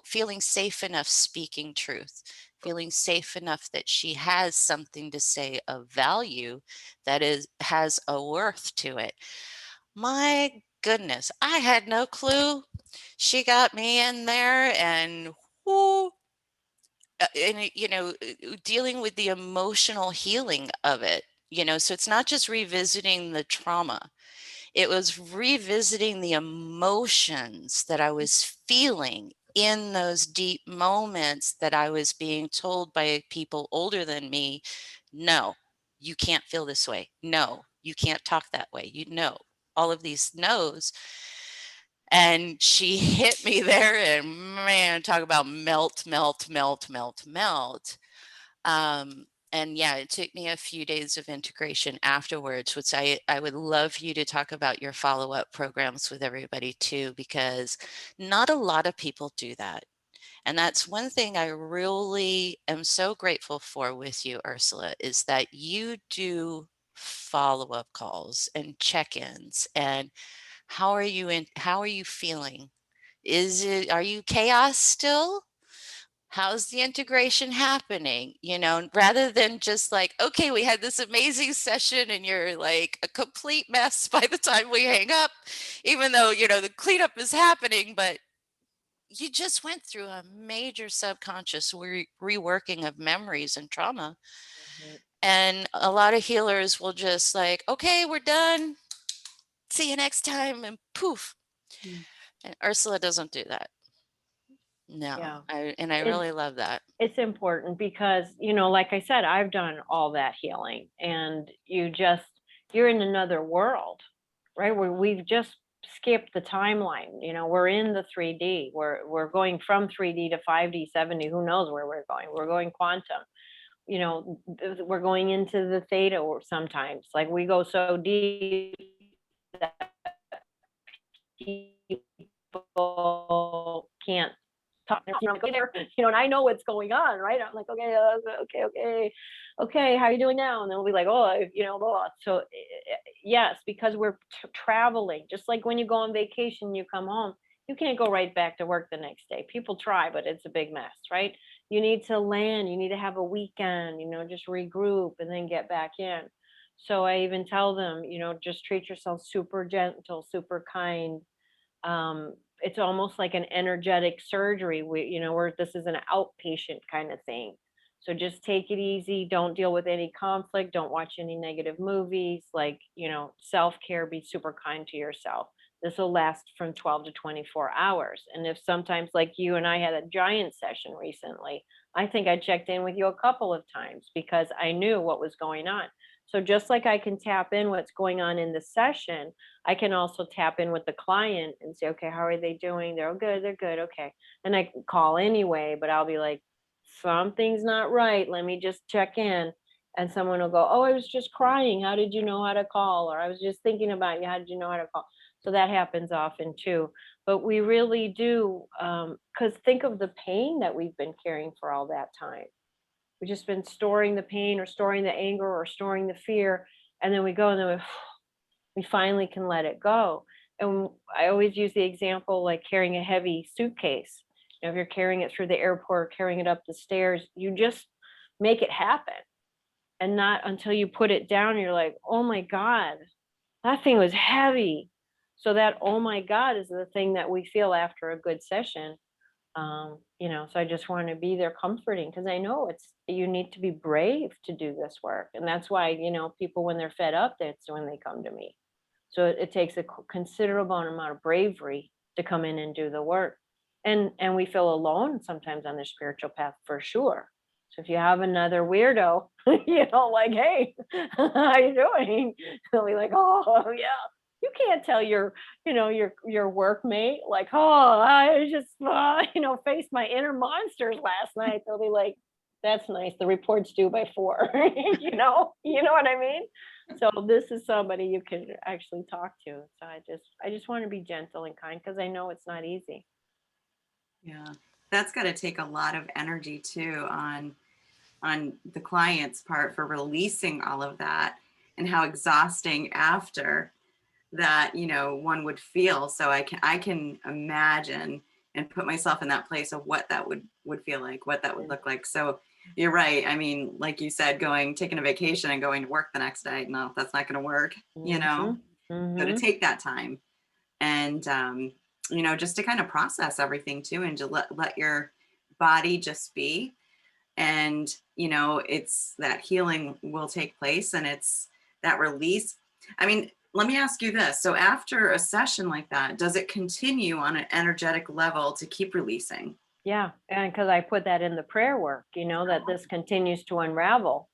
feeling safe enough speaking truth, feeling safe enough that she has something to say of value that has a worth to it. My goodness, I had no clue. She got me in there and whoo, you know, dealing with the emotional healing of it, you know, so it's not just revisiting the trauma, it was revisiting the emotions that I was feeling in those deep moments that I was being told by people older than me, no, you can't feel this way, no, you can't talk that way, you know, all of these no's. And she hit me there and man, talk about melt, melt, melt, melt, melt. And yeah, it took me a few days of integration afterwards, which I would love you to talk about your follow-up programs with everybody too, because not a lot of people do that. And that's one thing I really am so grateful for with you, Ursula, is that you do follow-up calls and check-ins and how are you feeling? are you chaos still? How's the integration happening? You know, rather than just like, okay, we had this amazing session and you're like a complete mess by the time we hang up, even though, you know, the cleanup is happening, but you just went through a major subconscious reworking of memories and trauma. And a lot of healers will just like, okay, we're done. See you next time. And poof. And Ursula doesn't do that. No. Yeah. I It's- really love that. It's important because, you know, like I said, I've done all that healing, and you're in another world, right? Where we've just skipped the timeline. You know, we're in the 3D. We're going from 3D to 5D, 7D. Who knows where we're going? We're going quantum. You know, we're going into the theta, or sometimes like we go so deep that people can't talk. You know, like, okay, you know, and I know what's going on, right? I'm like, okay, how are you doing now? And then we'll be like, oh, you know, blah. So yes, because we're traveling, just like when you go on vacation, you come home, you can't go right back to work the next day. People try, but it's a big mess, right? You need to land, you need to have a weekend, you know, just regroup and then get back in. So I even tell them, you know, just treat yourself super gentle, super kind. It's almost like an energetic surgery. You know, where this is an outpatient kind of thing. So just take it easy. Don't deal with any conflict. Don't watch any negative movies. Like, you know, self-care, be super kind to yourself. This will last from 12 to 24 hours. And if sometimes, like you and I had a giant session recently, I think I checked in with you a couple of times because I knew what was going on. So just like I can tap in what's going on in the session, I can also tap in with the client and say, okay, how are they doing? They're good. They're good. Okay. And I can call anyway, but I'll be like, something's not right. Let me just check in. And someone will go, oh, I was just crying. How did you know how to call? Or I was just thinking about you. How did you know how to call? So that happens often too. But we really do, because think of the pain that we've been carrying for all that time. We've just been storing the pain or storing the anger or storing the fear. And then we go and then we finally can let it go. And I always use the example like carrying a heavy suitcase. You know, if you're carrying it through the airport, carrying it up the stairs, you just make it happen. And not until you put it down, you're like, oh my God, that thing was heavy. So that, oh my God, is the thing that we feel after a good session. You know, so I just want to be there comforting because I know you need to be brave to do this work. And that's why, you know, people, when they're fed up, that's when they come to me. So it takes a considerable amount of bravery to come in and do the work. And we feel alone sometimes on the spiritual path for sure. So if you have another weirdo, you know, like, hey, how you doing? They'll be like, oh yeah. You can't tell your, you know, your workmate like, oh, I just, you know, faced my inner monsters last night. They'll be like, that's nice. The report's due by 4. You know what I mean? So this is somebody you can actually talk to. So I just want to be gentle and kind because I know it's not easy. Yeah, that's got to take a lot of energy too on the client's part for releasing all of that, and how exhausting after that, you know, one would feel. So I can imagine and put myself in that place of what that would feel like, what that would look like. So you're right. I mean, like you said, taking a vacation and going to work the next day, no, that's not going to work, you know. So to take that time and you know, just to kind of process everything too, and to let your body just be. And you know, it's that healing will take place, and it's that release. I mean, let me ask you this. So after a session like that, does it continue on an energetic level to keep releasing? Yeah. And because I put that in the prayer work, you know, that this continues to unravel.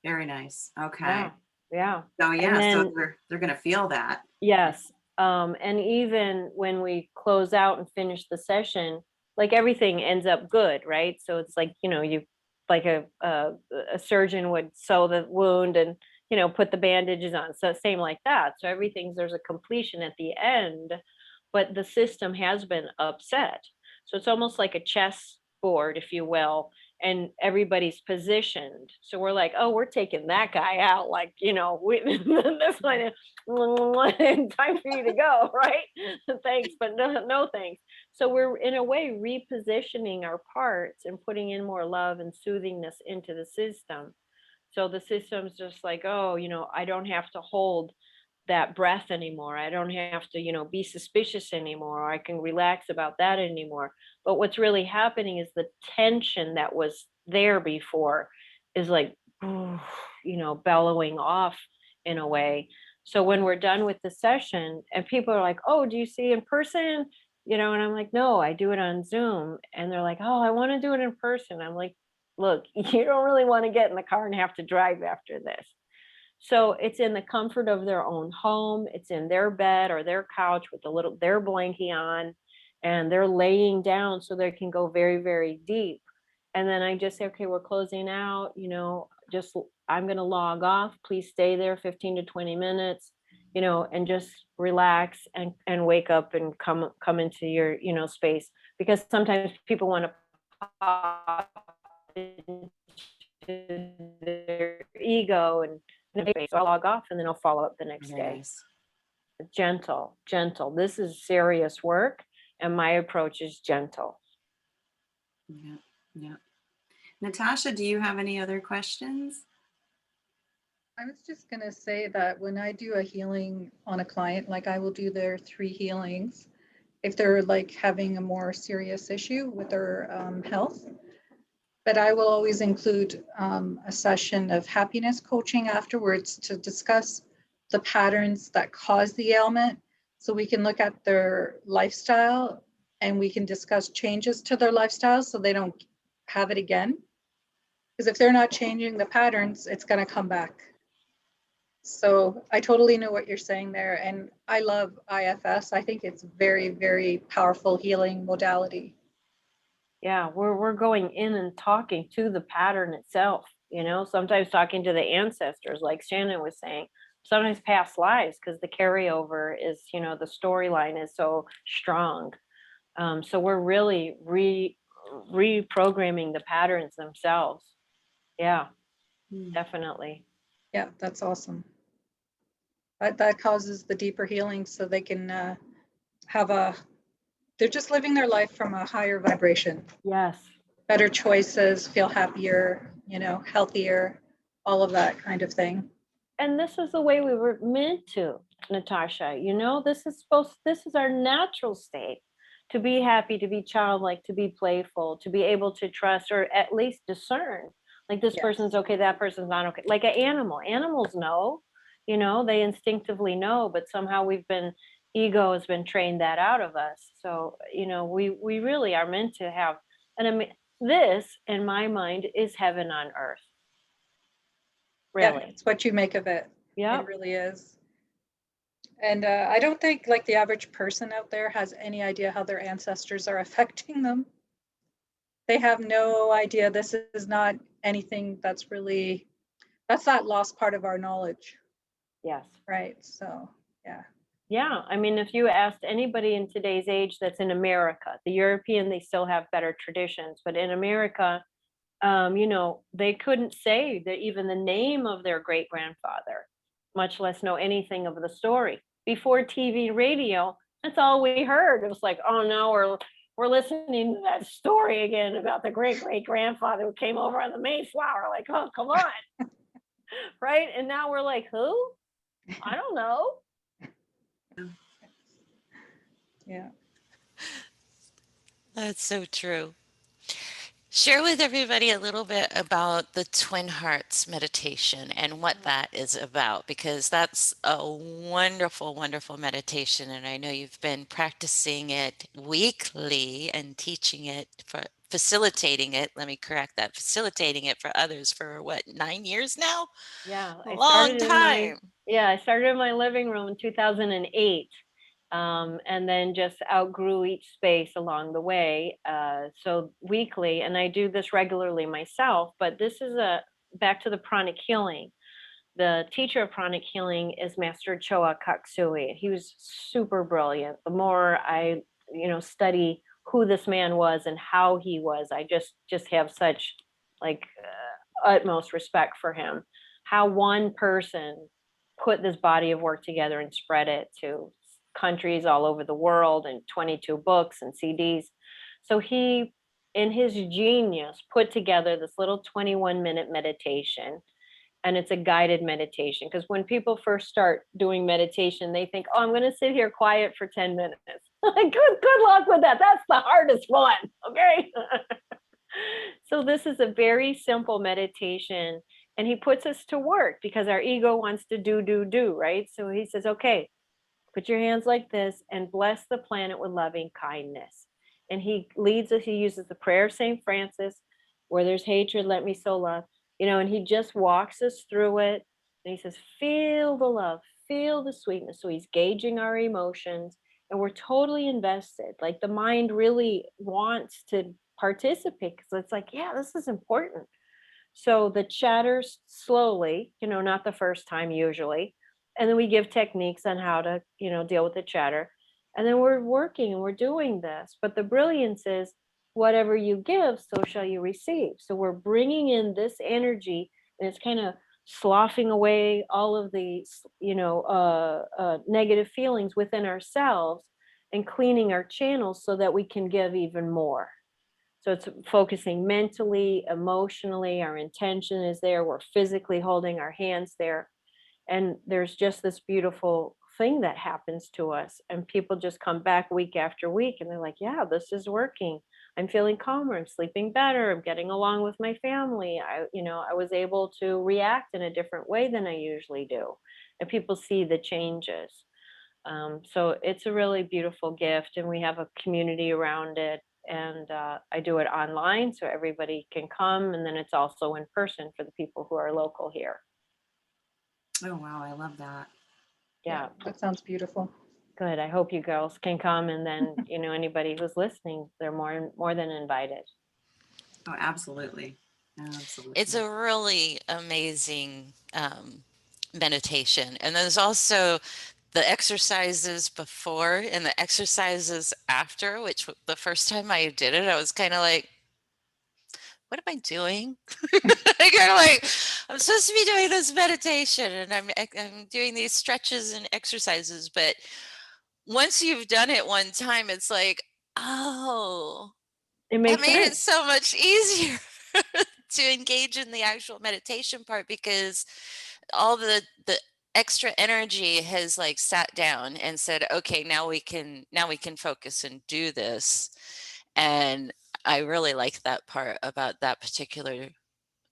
Very nice. Okay. Yeah. Yeah. So yeah, then, so they're going to feel that. Yes. And even when we close out and finish the session, like everything ends up good, right? So it's like, you know, you like a surgeon would sew the wound and, you know, put the bandages on. So same like that. So there's a completion at the end, but the system has been upset. So it's almost like a chess board, if you will. and everybody's positioned. So we're like, oh, we're taking that guy out. Like, you know, this one is time for you to go, right? Thanks, but no thanks. So we're in a way repositioning our parts and putting in more love and soothingness into the system. So the system's just like, oh, you know, I don't have to hold that breath anymore. I don't have to, you know, be suspicious anymore. Or I can relax about that anymore. But what's really happening is the tension that was there before is like, you know, bellowing off in a way. So when we're done with the session and people are like, oh, do you see in person? You know, and I'm like, no, I do it on Zoom. And they're like, oh, I want to do it in person. I'm like, look, you don't really want to get in the car and have to drive after this. So it's in the comfort of their own home. It's in their bed or their couch with their blankie on, and they're laying down so they can go very, very deep. And then I just say, okay, we're closing out, you know, just I'm going to log off. Please stay there 15 to 20 minutes, you know, and just relax and wake up and come into your, you know, space. Because sometimes people want to pop into their ego and so I'll log off and then I'll follow up the next day. Nice. Gentle. This is serious work, and my approach is gentle. Yeah, yeah. Natasha, do you have any other questions? I was just going to say that when I do a healing on a client, like I will do their 3 healings if they're like having a more serious issue with their health. But I will always include a session of happiness coaching afterwards to discuss the patterns that cause the ailment. So we can look at their lifestyle and we can discuss changes to their lifestyle so they don't have it again. Because if they're not changing the patterns, it's going to come back. So I totally know what you're saying there. And I love IFS. I think it's very, very powerful healing modality. Yeah, we're going in and talking to the pattern itself, you know, sometimes talking to the ancestors, like Shannon was saying, sometimes past lives, because the carryover is, you know, the storyline is so strong. So we're really reprogramming the patterns themselves. Yeah, definitely. Yeah, that's awesome. That causes the deeper healing so they can they're just living their life from a higher vibration. Yes. Better choices, feel happier, you know, healthier, all of that kind of thing. And this is the way we were meant to, Natasha. You know, this is our natural state, to be happy, to be childlike, to be playful, to be able to trust or at least discern. Like this person's okay, that person's not okay. Like an animal. Animals know, you know, they instinctively know, but somehow ego has been trained that out of us. So, you know, we really are meant to have, this in my mind is heaven on earth. Really. Yeah, it's what you make of it. Yeah. It really is. And I don't think like the average person out there has any idea how their ancestors are affecting them. They have no idea. This is not anything that's that lost part of our knowledge. Yes. Right. So, yeah. Yeah. I mean, if you asked anybody in today's age that's in America, the European, they still have better traditions, but in America, you know, they couldn't say that even the name of their great grandfather, much less know anything of the story. Before TV, radio, that's all we heard. It was like, oh no, we're listening to that story again about the great great grandfather who came over on the Mayflower. Like, oh, come on. Right. And now we're like, who? I don't know. Yeah. That's so true. Share with everybody a little bit about the Twin Hearts meditation and what that is about, because that's a wonderful, wonderful meditation. And I know you've been practicing it weekly and teaching it facilitating it. Let me correct that. Facilitating it for others for what, 9 years now? Yeah. Long time. I started in my living room in 2008. And then just outgrew each space along the way. So weekly, and I do this regularly myself, but this is back to the pranic healing. The teacher of pranic healing is Master Choa Kaksui. He was super brilliant. The more I, you know, study who this man was and how he was, I just have such like utmost respect for him. How one person put this body of work together and spread it to countries all over the world and 22 books and CDs. So he, in his genius, put together this little 21-minute meditation. And it's a guided meditation, because when people first start doing meditation, they think, oh, I'm going to sit here quiet for 10 minutes. Good luck with that. That's the hardest one. Okay. So this is a very simple meditation, and he puts us to work because our ego wants to do, right? So he says, okay, put your hands like this and bless the planet with loving kindness. And he leads us, he uses the prayer of St. Francis, where there's hatred, let me so love, and he just walks us through it. And he says, feel the love, feel the sweetness. So he's gauging our emotions, and we're totally invested. Like the mind really wants to participate, because it's like, yeah, this is important. So the chatters slowly, not the first time usually. And then we give techniques on how to, deal with the chatter. And then we're working and we're doing this. But the brilliance is, whatever you give, so shall you receive. So we're bringing in this energy, and it's kind of sloughing away all of the, negative feelings within ourselves, and cleaning our channels so that we can give even more. So it's focusing mentally, emotionally, our intention is there. We're physically holding our hands there. And there's just this beautiful thing that happens to us. And people just come back week after week, and they're like, yeah, this is working. I'm feeling calmer. I'm sleeping better. I'm getting along with my family. I was able to react in a different way than I usually do. And people see the changes. So it's a really beautiful gift, and we have a community around it. And I do it online so everybody can come. And then it's also in person for the people who are local here. Oh, wow. I love that. Yeah. That sounds beautiful. Good. I hope you girls can come. And then, anybody who's listening, they're more than invited. Oh, absolutely. Absolutely. It's a really amazing meditation. And there's also the exercises before and the exercises after, which the first time I did it, I was kind of like, what am I doing? I kind of like, I'm supposed to be doing this meditation, and I'm doing these stretches and exercises. But once you've done it one time, it's like, oh, It that makes made it sense. so much easier to engage in the actual meditation part, because all the extra energy has like sat down and said, okay, now we can focus and do this. And I really like that part about that particular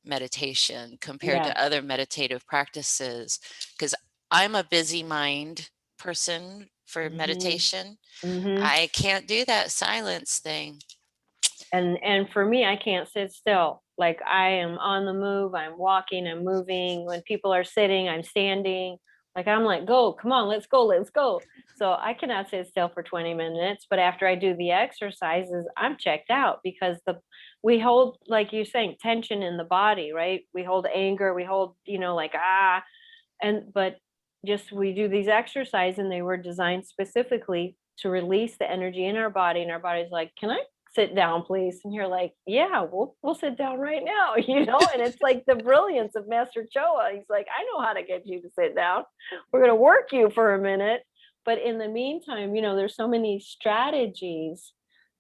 meditation compared Yeah. to other meditative practices, because I'm a busy mind person for meditation. I can't do that silence thing. And for me, I can't sit still. Like I am on the move, I'm walking, I'm moving. When people are sitting, I'm standing. Like I'm like, go, come on, let's go, let's go. So I cannot sit still for 20 minutes. But after I do the exercises, I'm checked out, because we hold, like you're saying, tension in the body, right? We hold anger, we hold, but just we do these exercises, and they were designed specifically to release the energy in our body. And our body's like, can I sit down, please? And you're like, yeah, we'll sit down right now, and it's like the brilliance of Master Choa. He's like, I know how to get you to sit down. We're going to work you for a minute. But in the meantime, there's so many strategies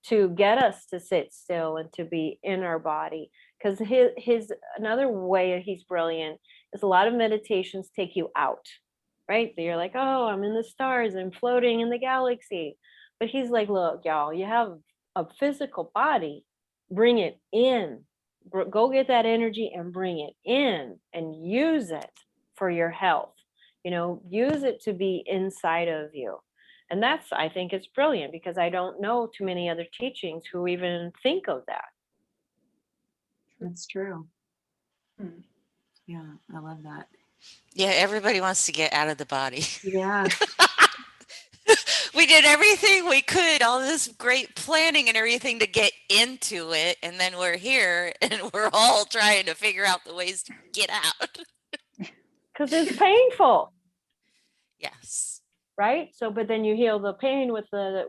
to get us to sit still and to be in our body. Because his another way he's brilliant is a lot of meditations take you out, right? So you're like, oh, I'm in the stars, I'm floating in the galaxy. But he's like, look, y'all, you have a physical body, bring it in. Go get that energy and bring it in, and use it for your health. Use it to be inside of you. And that's, I think it's brilliant, because I don't know too many other teachings who even think of that. That's true. Yeah, I love that. Yeah, everybody wants to get out of the body. Yeah. We did everything we could, all this great planning and everything to get into it. And then we're here and we're all trying to figure out the ways to get out. Because it's painful. Yes. Right. So, but then you heal the pain with the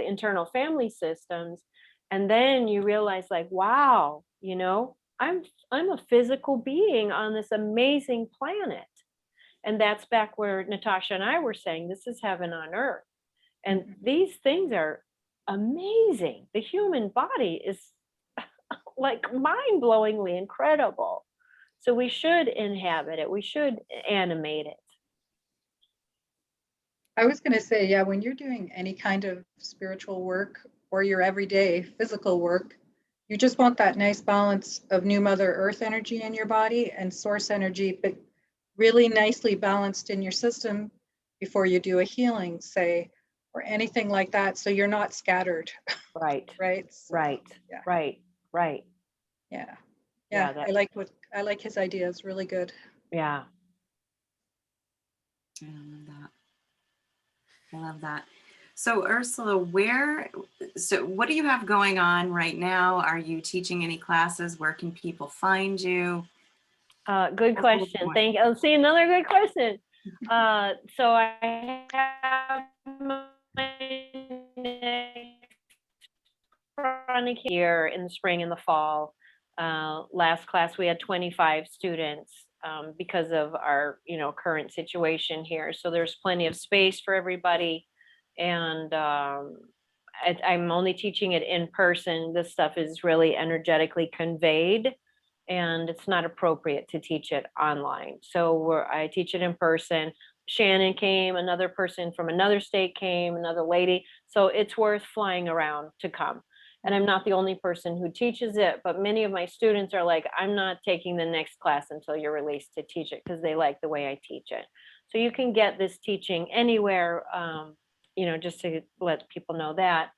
internal family systems. And then you realize, like, wow, you know, I'm a physical being on this amazing planet. And that's back where Natasha and I were saying, this is heaven on earth. And these things are amazing. The human body is like mind-blowingly incredible. So we should inhabit it. We should animate it. I was going to say, yeah, when you're doing any kind of spiritual work or your everyday physical work, you just want that nice balance of new Mother Earth energy in your body and source energy, but really nicely balanced in your system before you do a healing, say, or anything like that. So you're not scattered. Right. Right. So, Right. Yeah. Right. Right. Yeah. Yeah, Yeah. I like his ideas. Really good. Yeah. I love that. I love that. So Ursula, what do you have going on right now? Are you teaching any classes? Where can people find you? Good question. Thank you. See, another good question. So I have my next chronic here in the spring and the fall. Last class we had 25 students because of our current situation here. So there's plenty of space for everybody, and I'm only teaching it in person. This stuff is really energetically conveyed, and it's not appropriate to teach it online. So I teach it in person. Shannon came, another person from another state came, another lady. So it's worth flying around to come. And I'm not the only person who teaches it, but many of my students are like, I'm not taking the next class until you're released to teach it, because they like the way I teach it. So you can get this teaching anywhere, just to let people know that.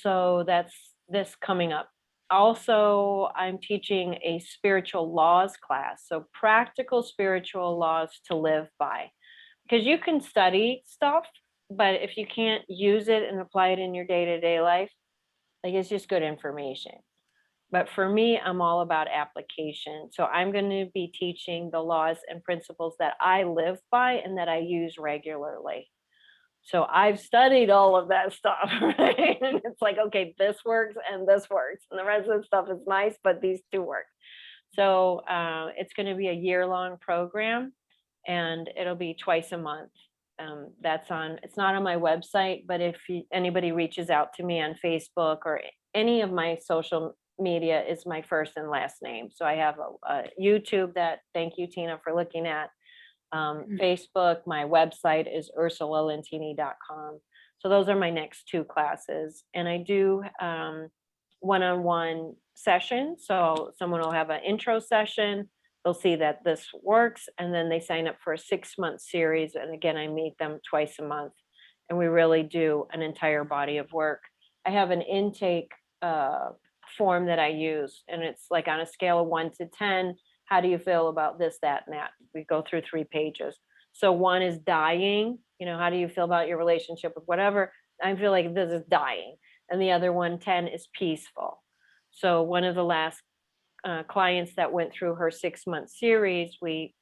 So that's this coming up. Also, I'm teaching a spiritual laws class. So practical spiritual laws to live by, because you can study stuff, but if you can't use it and apply it in your day-to-day life, like, it's just good information. But for me, I'm all about application. So I'm going to be teaching the laws and principles that I live by and that I use regularly. So I've studied all of that stuff, right? And it's like, okay, this works and this works. And the rest of the stuff is nice, but these two work. So it's going to be a year-long program, and it'll be twice a month. It's not on my website, but if anybody reaches out to me on Facebook or any of my social media, is my first and last name. So I have a YouTube that, thank you, Tina, for looking at. Facebook, my website is ursulalentine.com. So those are my next two classes. And I do one-on-one sessions. So someone will have an intro session. They'll see that this works, and then they sign up for a 6-month series. And again, I meet them twice a month, and we really do an entire body of work. I have an intake form that I use, and it's like on a scale of 1 to 10. How do you feel about this, that, and that? We go through 3 pages. So 1 is dying. How do you feel about your relationship with whatever? I feel like this is dying. And the other one, 10, is peaceful. So one of the last clients that went through her 6-month series, we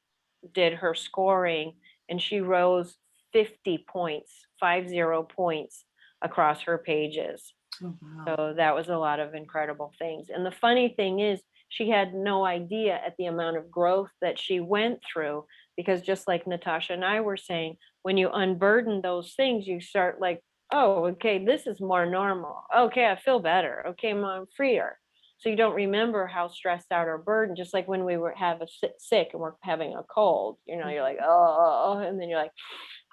did her scoring, and she rose 50 points, 50 points across her pages. Oh, wow. So that was a lot of incredible things. And the funny thing is, she had no idea at the amount of growth that she went through, because just like Natasha and I were saying, when you unburden those things, you start like, oh, okay, this is more normal. Okay, I feel better. Okay, I'm freer. So you don't remember how stressed out or burdened, just like when we have a sick and we're having a cold, you're like, oh, and then you're like,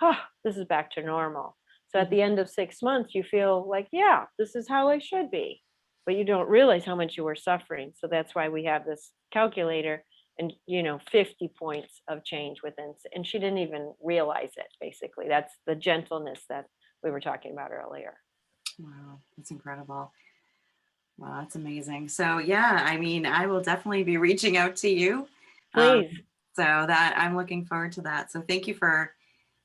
oh, this is back to normal. So at the end of 6 months, you feel like, yeah, this is how I should be. But you don't realize how much you were suffering. So that's why we have this calculator, and 50 points of change within, and she didn't even realize it. Basically, that's the gentleness that we were talking about earlier. Wow, that's incredible. Wow, that's amazing. So yeah, I will definitely be reaching out to you. Please. So that I'm looking forward to that. So thank you for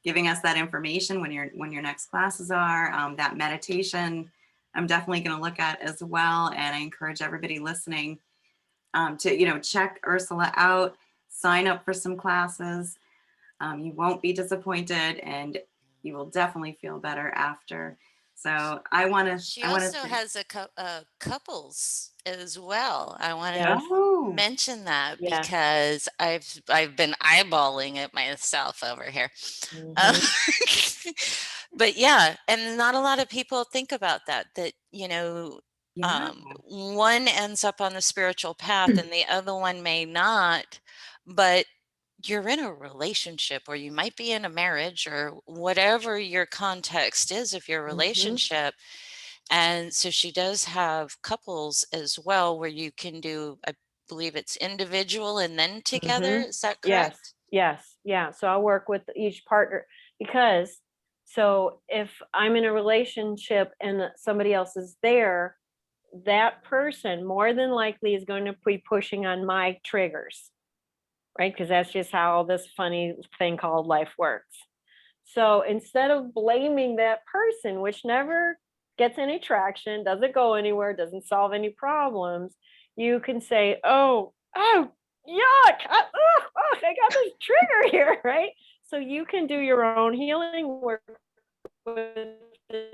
giving us that information when your next classes are. That meditation, I'm definitely going to look at as well. And I encourage everybody listening to check Ursula out, sign up for some classes. You won't be disappointed, and you will definitely feel better after. So I want She to also has a couples as well. I want to Yes. oh, mention that Yes. because I've been eyeballing it myself over here. Mhm. But yeah, and not a lot of people think about that, you know, yeah. one ends up on the spiritual path and the other one may not, but you're in a relationship or you might be in a marriage or whatever your context is of your Mhm. relationship. And so she does have couples as well where you can do, I believe it's individual and then together. Mhm. Is that Yes, correct? yes, yeah. So I'll work with each partner because so if I'm in a relationship and somebody else is there, that person more than likely is going to be pushing on my triggers, right? Because that's just how this funny thing called life works. So instead of blaming that person, which never gets any traction, doesn't go anywhere, doesn't solve any problems, you can say, oh, yuck, I got this trigger here, right? So you can do your own healing work with the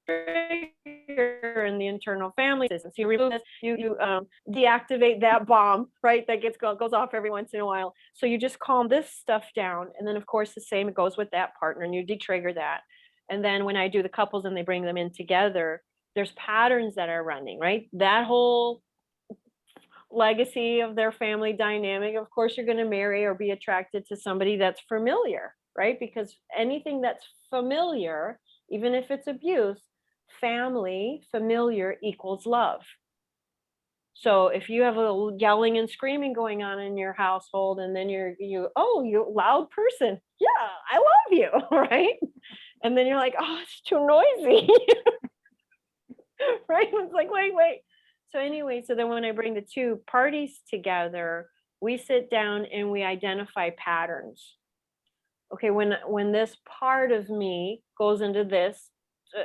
trigger in the internal family system. So you remove this, you deactivate that bomb, right? That goes off every once in a while. So you just calm this stuff down, and then of course the same it goes with that partner, and you de-trigger that. And then when I do the couples and they bring them in together, there's patterns that are running, right? That whole legacy of their family dynamic. Of course, you're going to marry or be attracted to somebody that's familiar, right? Because anything that's familiar, even if it's abuse, family, familiar equals love. So if you have a yelling and screaming going on in your household, and then you're loud person, yeah, I love you, right? And then you're like, oh, it's too noisy, right? It's like, wait. So anyway, so then when I bring the two parties together, we sit down and we identify patterns. Okay, when this part of me goes into this,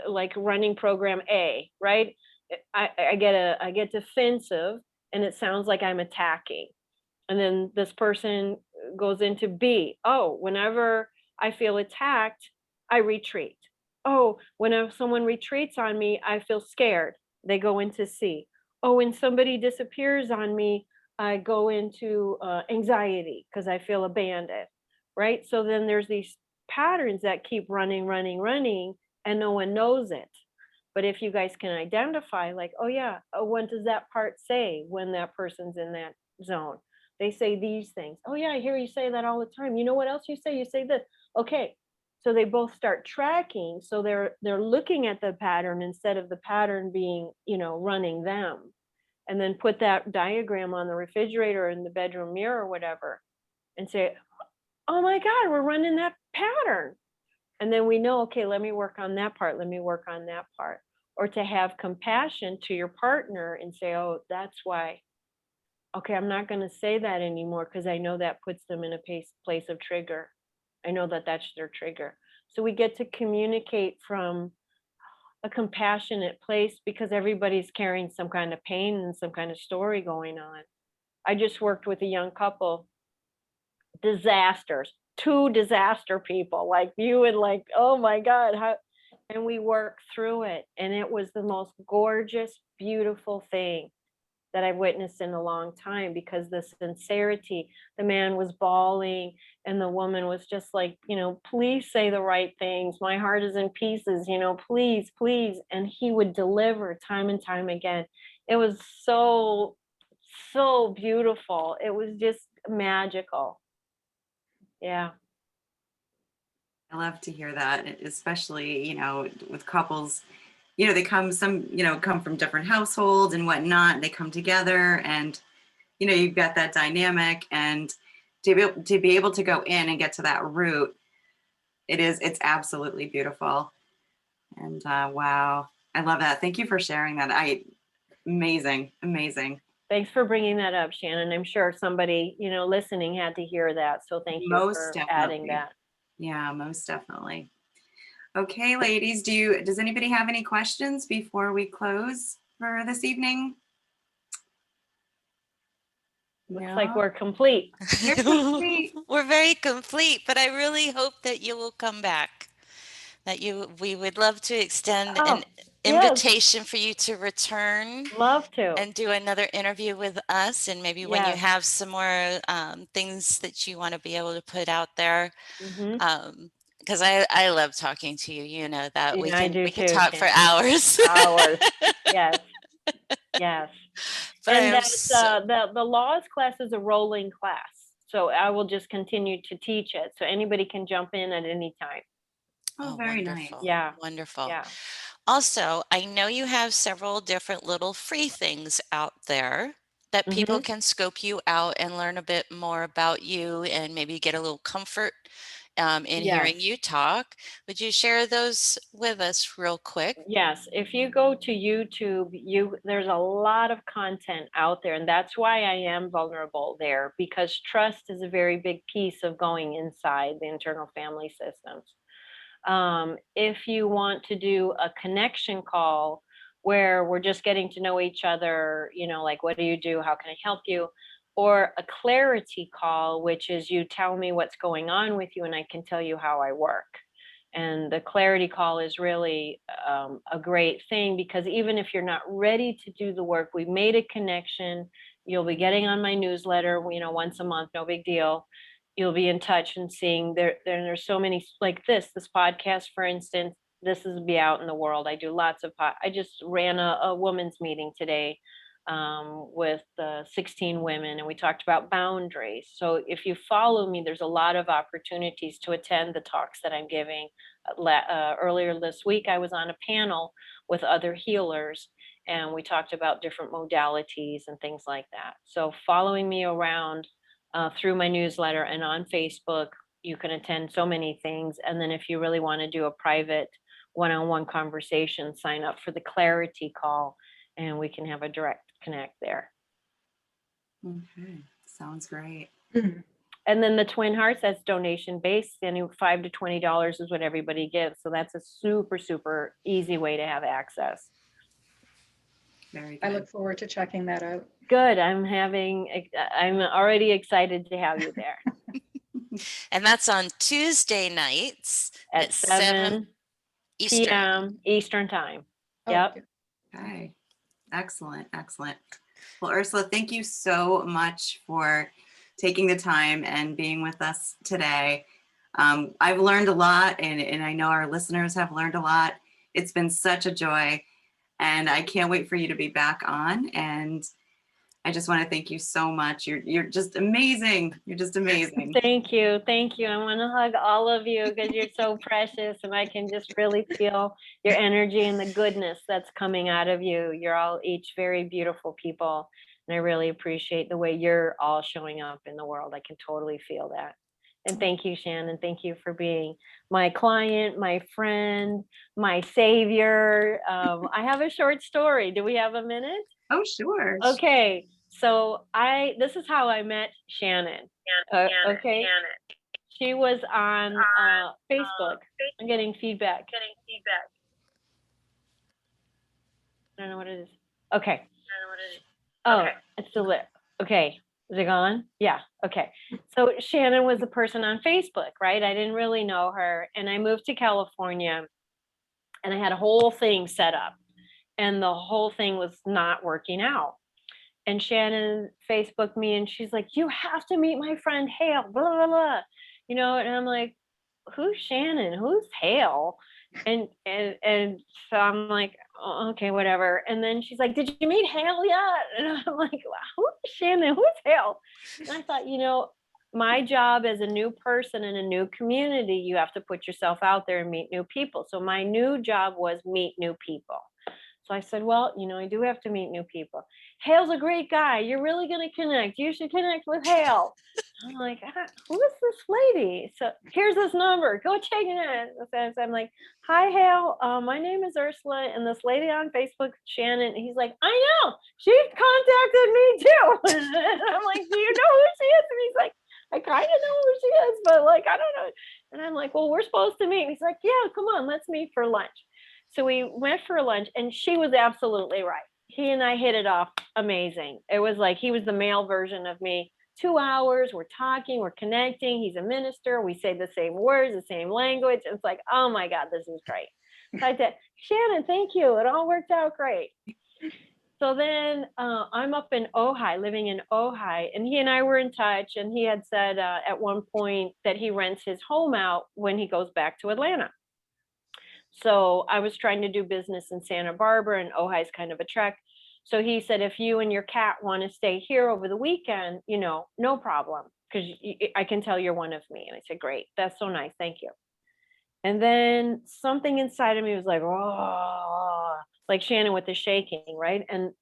like running program A, right? I get defensive, and it sounds like I'm attacking. And then this person goes into B. Oh, whenever I feel attacked, I retreat. Oh, whenever someone retreats on me, I feel scared. They go into C. Oh, when somebody disappears on me, I go into anxiety because I feel abandoned, right? So then there's these patterns that keep running, and no one knows it. But if you guys can identify, like, oh yeah, what does that part say when that person's in that zone? They say these things. Oh yeah, I hear you say that all the time. You know what else you say? You say this. Okay. So they both start tracking. So they're looking at the pattern instead of the pattern being, running them. And then put that diagram on the refrigerator or in the bedroom mirror or whatever and say, oh my God, we're running that pattern. And then we know, okay, let me work on that part. Let me work on that part. Or to have compassion to your partner and say, oh, that's why. Okay, I'm not going to say that anymore because I know that puts them in a place of trigger. I know that that's their trigger. So we get to communicate from a compassionate place because everybody's carrying some kind of pain and some kind of story going on. I just worked with a young couple, disasters, two disaster people like you, and like, oh my God, how, and we worked through it. And it was the most gorgeous, beautiful thing that I've witnessed in a long time because the sincerity, the man was bawling and the woman was just like, please say the right things. My heart is in pieces, please, please. And he would deliver time and time again. It was so, so beautiful. It was just magical. Yeah. I love to hear that, especially, with couples, they come from different households and whatnot. They come together and, you've got that dynamic, and to be able to go in and get to that root, it's absolutely beautiful. And wow, I love that. Thank you for sharing that. Amazing. Thanks for bringing that up, Shannon. I'm sure somebody, listening had to hear that. So thank you Most for definitely. adding that. Yeah, most definitely. Okay, ladies, does anybody have any questions before we close for this evening? Looks like we're complete. You're complete. We're very complete, but I really hope that you will come back that we would love to extend an Oh, yes, invitation for you to return love to. and do another interview with us. And maybe when you Yes. have some more things that you want to be able to put out there, because I love talking to you. You know that Yeah, I do we can too, talk for Shannon. hours. Hours. Yes. Yes. But And I am that the laws class is a rolling class. So I will just continue to teach it. So anybody can jump in at any time. Oh, oh, very nice. wonderful. Yeah. Wonderful. Yeah. Also, I know you have several different little free things out there that people Mhm. can scope you out and learn a bit more about you and maybe get a little comfort in hearing Yes. you talk. Would you share those with us real quick? Yes, if you go to YouTube, there's a lot of content out there, and that's why I am vulnerable there, because trust is a very big piece of going inside the internal family systems. If you want to do a connection call where we're just getting to know each other, you know, like what do you do? How can I help you? Or a clarity call, which is you tell me what's going on with you and I can tell you how I work. And the clarity call is really a great thing because even if you're not ready to do the work, we made a connection. You'll be getting on my newsletter, you know, once a month, no big deal. You'll be in touch and seeing there's so many like this podcast, for instance. This is be out in the world. I do lots of I just ran a women's meeting today with 16 women, and we talked about boundaries. So if you follow me, there's a lot of opportunities to attend the talks that I'm giving. Earlier this week, I was on a panel with other healers, and we talked about different modalities and things like that. So following me around through my newsletter and on Facebook, you can attend so many things. And then if you really want to do a private one-on-one conversation, sign up for the clarity call and we can have a direct connect there. Okay, sounds great. And then the Twin Hearts, that's donation based, and $5 to $20 is what everybody gives. So that's a super, super easy way to have access. Very good. I look forward to checking that out. Good. I'm already excited to have you there. And that's on Tuesday nights at 7 Eastern. p.m. Eastern time. Oh, Yep. good. Okay, excellent, excellent. Well, Ursula, thank you so much for taking the time and being with us today. I've learned a lot, and I know our listeners have learned a lot. It's been such a joy, and I can't wait for you to be back on. And I just want to thank you so much. You're just amazing. You're just amazing. Thank you. Thank you. I want to hug all of you because you're so precious, and I can just really feel your energy and the goodness that's coming out of you. You're all each very beautiful people, and I really appreciate the way you're all showing up in the world. I can totally feel that. And thank you, Shannon. Thank you for being my client, my friend, my savior. I have a short story. Do we have a minute? Oh, sure. Okay, so this is how I met Shannon. Okay, she was on Facebook. I'm getting feedback. I don't know what it is. Okay. Oh, it's still there. Okay, is it gone? Yeah. Okay. So Shannon was a person on Facebook, right? I didn't really know her, and I moved to California, and I had a whole thing set up, and the whole thing was not working out. And Shannon Facebooked me and she's like, you have to meet my friend Hale, blah, blah, blah. You know, and I'm like, who's Shannon? Who's Hale? And so I'm like, oh, okay, whatever. And then she's like, did you meet Hale yet? And I'm like, who's Shannon? Who's Hale? And I thought, you know, my job as a new person in a new community, you have to put yourself out there and meet new people. So my new job was meet new people. So I said, well, you know, I do have to meet new people. Hale's a great guy. You're really going to connect. You should connect with Hale. I'm like, who is this lady? So here's this number. Go check it out. So I'm like, hi, Hale. My name is Ursula. And this lady on Facebook, Shannon, he's like, I know. She contacted me too. And I'm like, do you know who she is? And he's like, I kind of know who she is, but like, I don't know. And I'm like, well, we're supposed to meet. And he's like, yeah, come on, let's meet for lunch. So we went for lunch and she was absolutely right. He and I hit it off amazing. It was like he was the male version of me 2 hours, we're talking, we're connecting. He's a minister. We say the same words, the same language. It's like, oh my God, this is great. So I said, Shannon, thank you. It all worked out great. So then I'm up in Ojai, living in Ojai, and he and I were in touch, and he had said at one point that he rents his home out when he goes back to Atlanta. So I was trying to do business in Santa Barbara, and Ojai is kind of a trek. So he said, if you and your cat want to stay here over the weekend, you know, no problem, because I can tell you're one of me. And I said, great, that's so nice, thank you. And then something inside of me was like, oh, like Shannon with the shaking, right? And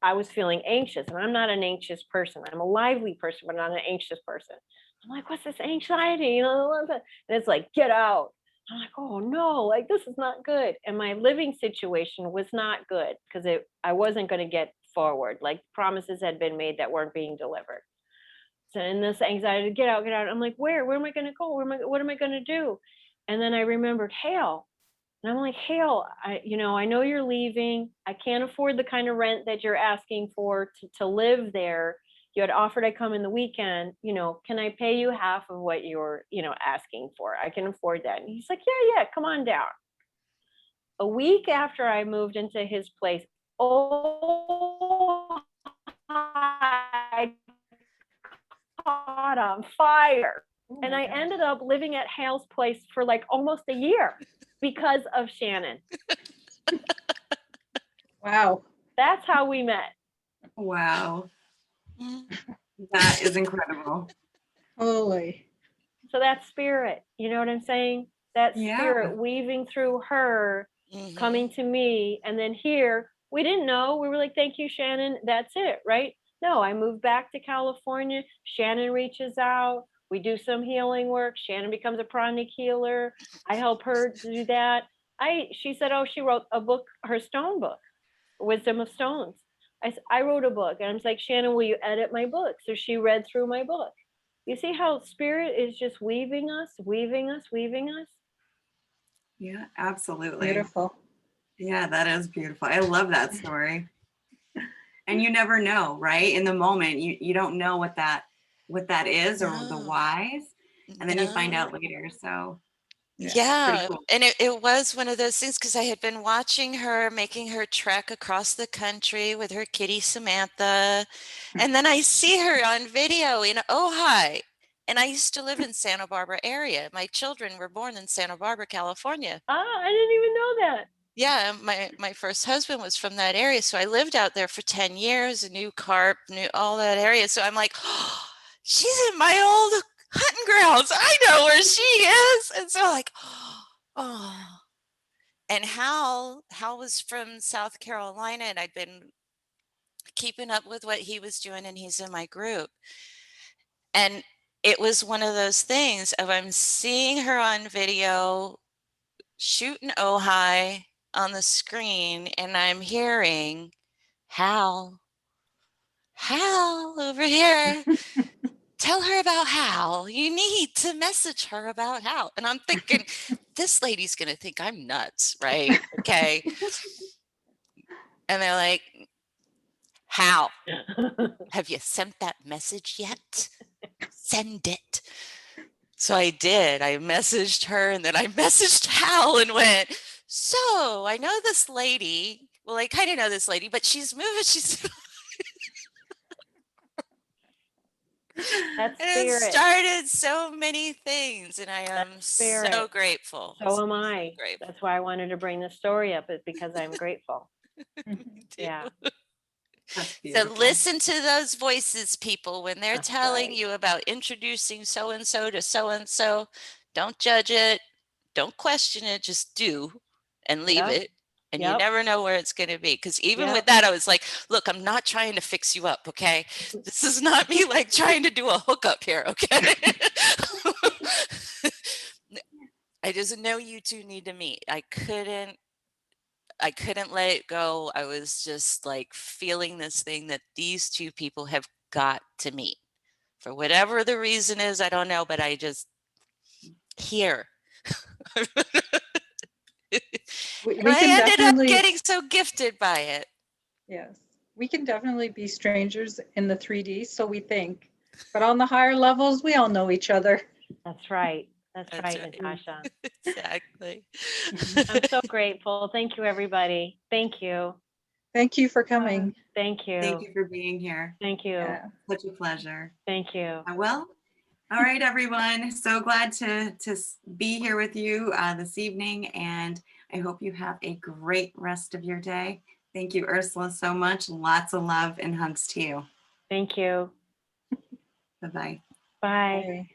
I was feeling anxious, and I'm not an anxious person. I'm a lively person, but not an anxious person. I'm like, what's this anxiety? You know, and it's like, get out. I'm like, oh no, like this is not good. And my living situation was not good because I wasn't going to get forward. Like promises had been made that weren't being delivered. So in this anxiety, get out, get out. I'm like, where am I going to go? What am I going to do? And then I remembered Hale. And I'm like, Hale, I know you're leaving. I can't afford the kind of rent that you're asking for to live there. You had offered I come in the weekend, can I pay you half of what you're, asking for? I can afford that. And he's like, yeah, come on down. A week after I moved into his place, I caught on fire. Oh And my I gosh. ended up living at Hale's place for like almost a year because of Shannon. Wow. That's how we met. Wow. Mm. That is incredible. Holy. So that spirit, you know what I'm saying? That Yeah. spirit weaving through her, Mhm. coming to me. And then here, we didn't know. We were like, thank you, Shannon. That's it, right? No, I moved back to California. Shannon reaches out. We do some healing work. Shannon becomes a pranic healer. I help her do that. She said, oh, she wrote a book, her stone book, Wisdom of Stones. I wrote a book, and I was like, Shannon, will you edit my book? So she read through my book. You see how spirit is just weaving us, weaving us, weaving us? Yeah, absolutely. Beautiful. Yeah, that is beautiful. I love that story. And you never know, right? In the moment, you don't know what that is or the No. whys, and then you find No. out later. So Yeah, pretty cool. and it was one of those things because I had been watching her making her trek across the country with her kitty Samantha, and then I see her on video in Ojai, and I used to live in Santa Barbara area. My children were born in Santa Barbara, California. Ah, I didn't even know that. Yeah, my first husband was from that area, so I lived out there for 10 years, knew Carp, knew all that area. So I'm like, oh, she's in my old hunting grounds. I know where she is. And so like, oh. And Hal was from South Carolina, and I'd been keeping up with what he was doing, and he's in my group. And it was one of those things of I'm seeing her on video shooting Ojai on the screen, and I'm hearing Hal over here. Tell her about Hal. You need to message her about Hal. And I'm thinking, this lady's going to think I'm nuts, right? Okay. And they're like, Hal, have you sent that message yet? Send it. So I did. I messaged her, and then I messaged Hal and went, so I know this lady. Well, I kind of know this lady, but she's moving. That's And it spirit. started so many things, and I am That's spirit. so grateful. So am I. Grateful. That's why I wanted to bring this story up, is because I'm grateful. Yeah. That's So beautiful. listen to those voices, people, when they're That's telling right. you about introducing so-and-so to so-and-so. Don't judge it. Don't question it. Just do and leave Yep. it. And you Yep. never know where it's going to be. Because even Yep. with that, I was like, look, I'm not trying to fix you up, okay? This is not me like trying to do a hookup here, okay? I just know you two need to meet. I couldn't let it go. I was just like feeling this thing that these two people have got to meet. For whatever the reason is, I don't know, but I just here. We And I can ended up definitely, getting so gifted by it. yes, we can definitely be strangers in the 3D, so we think. But on the higher levels, we all know each other. That's right. That's That's right, right. Natasha. Exactly. I'm so grateful. Thank you, everybody. Thank you. Thank you for coming. Thank Thank you. you for being here. Thank you. Yeah. Such a pleasure. Thank you. Well, all right, everyone. So glad to be here with you this evening, and I hope you have a great rest of your day. Thank you, Ursula, so much. Lots of love and hugs to you. Thank you. Bye-bye. Bye. Bye.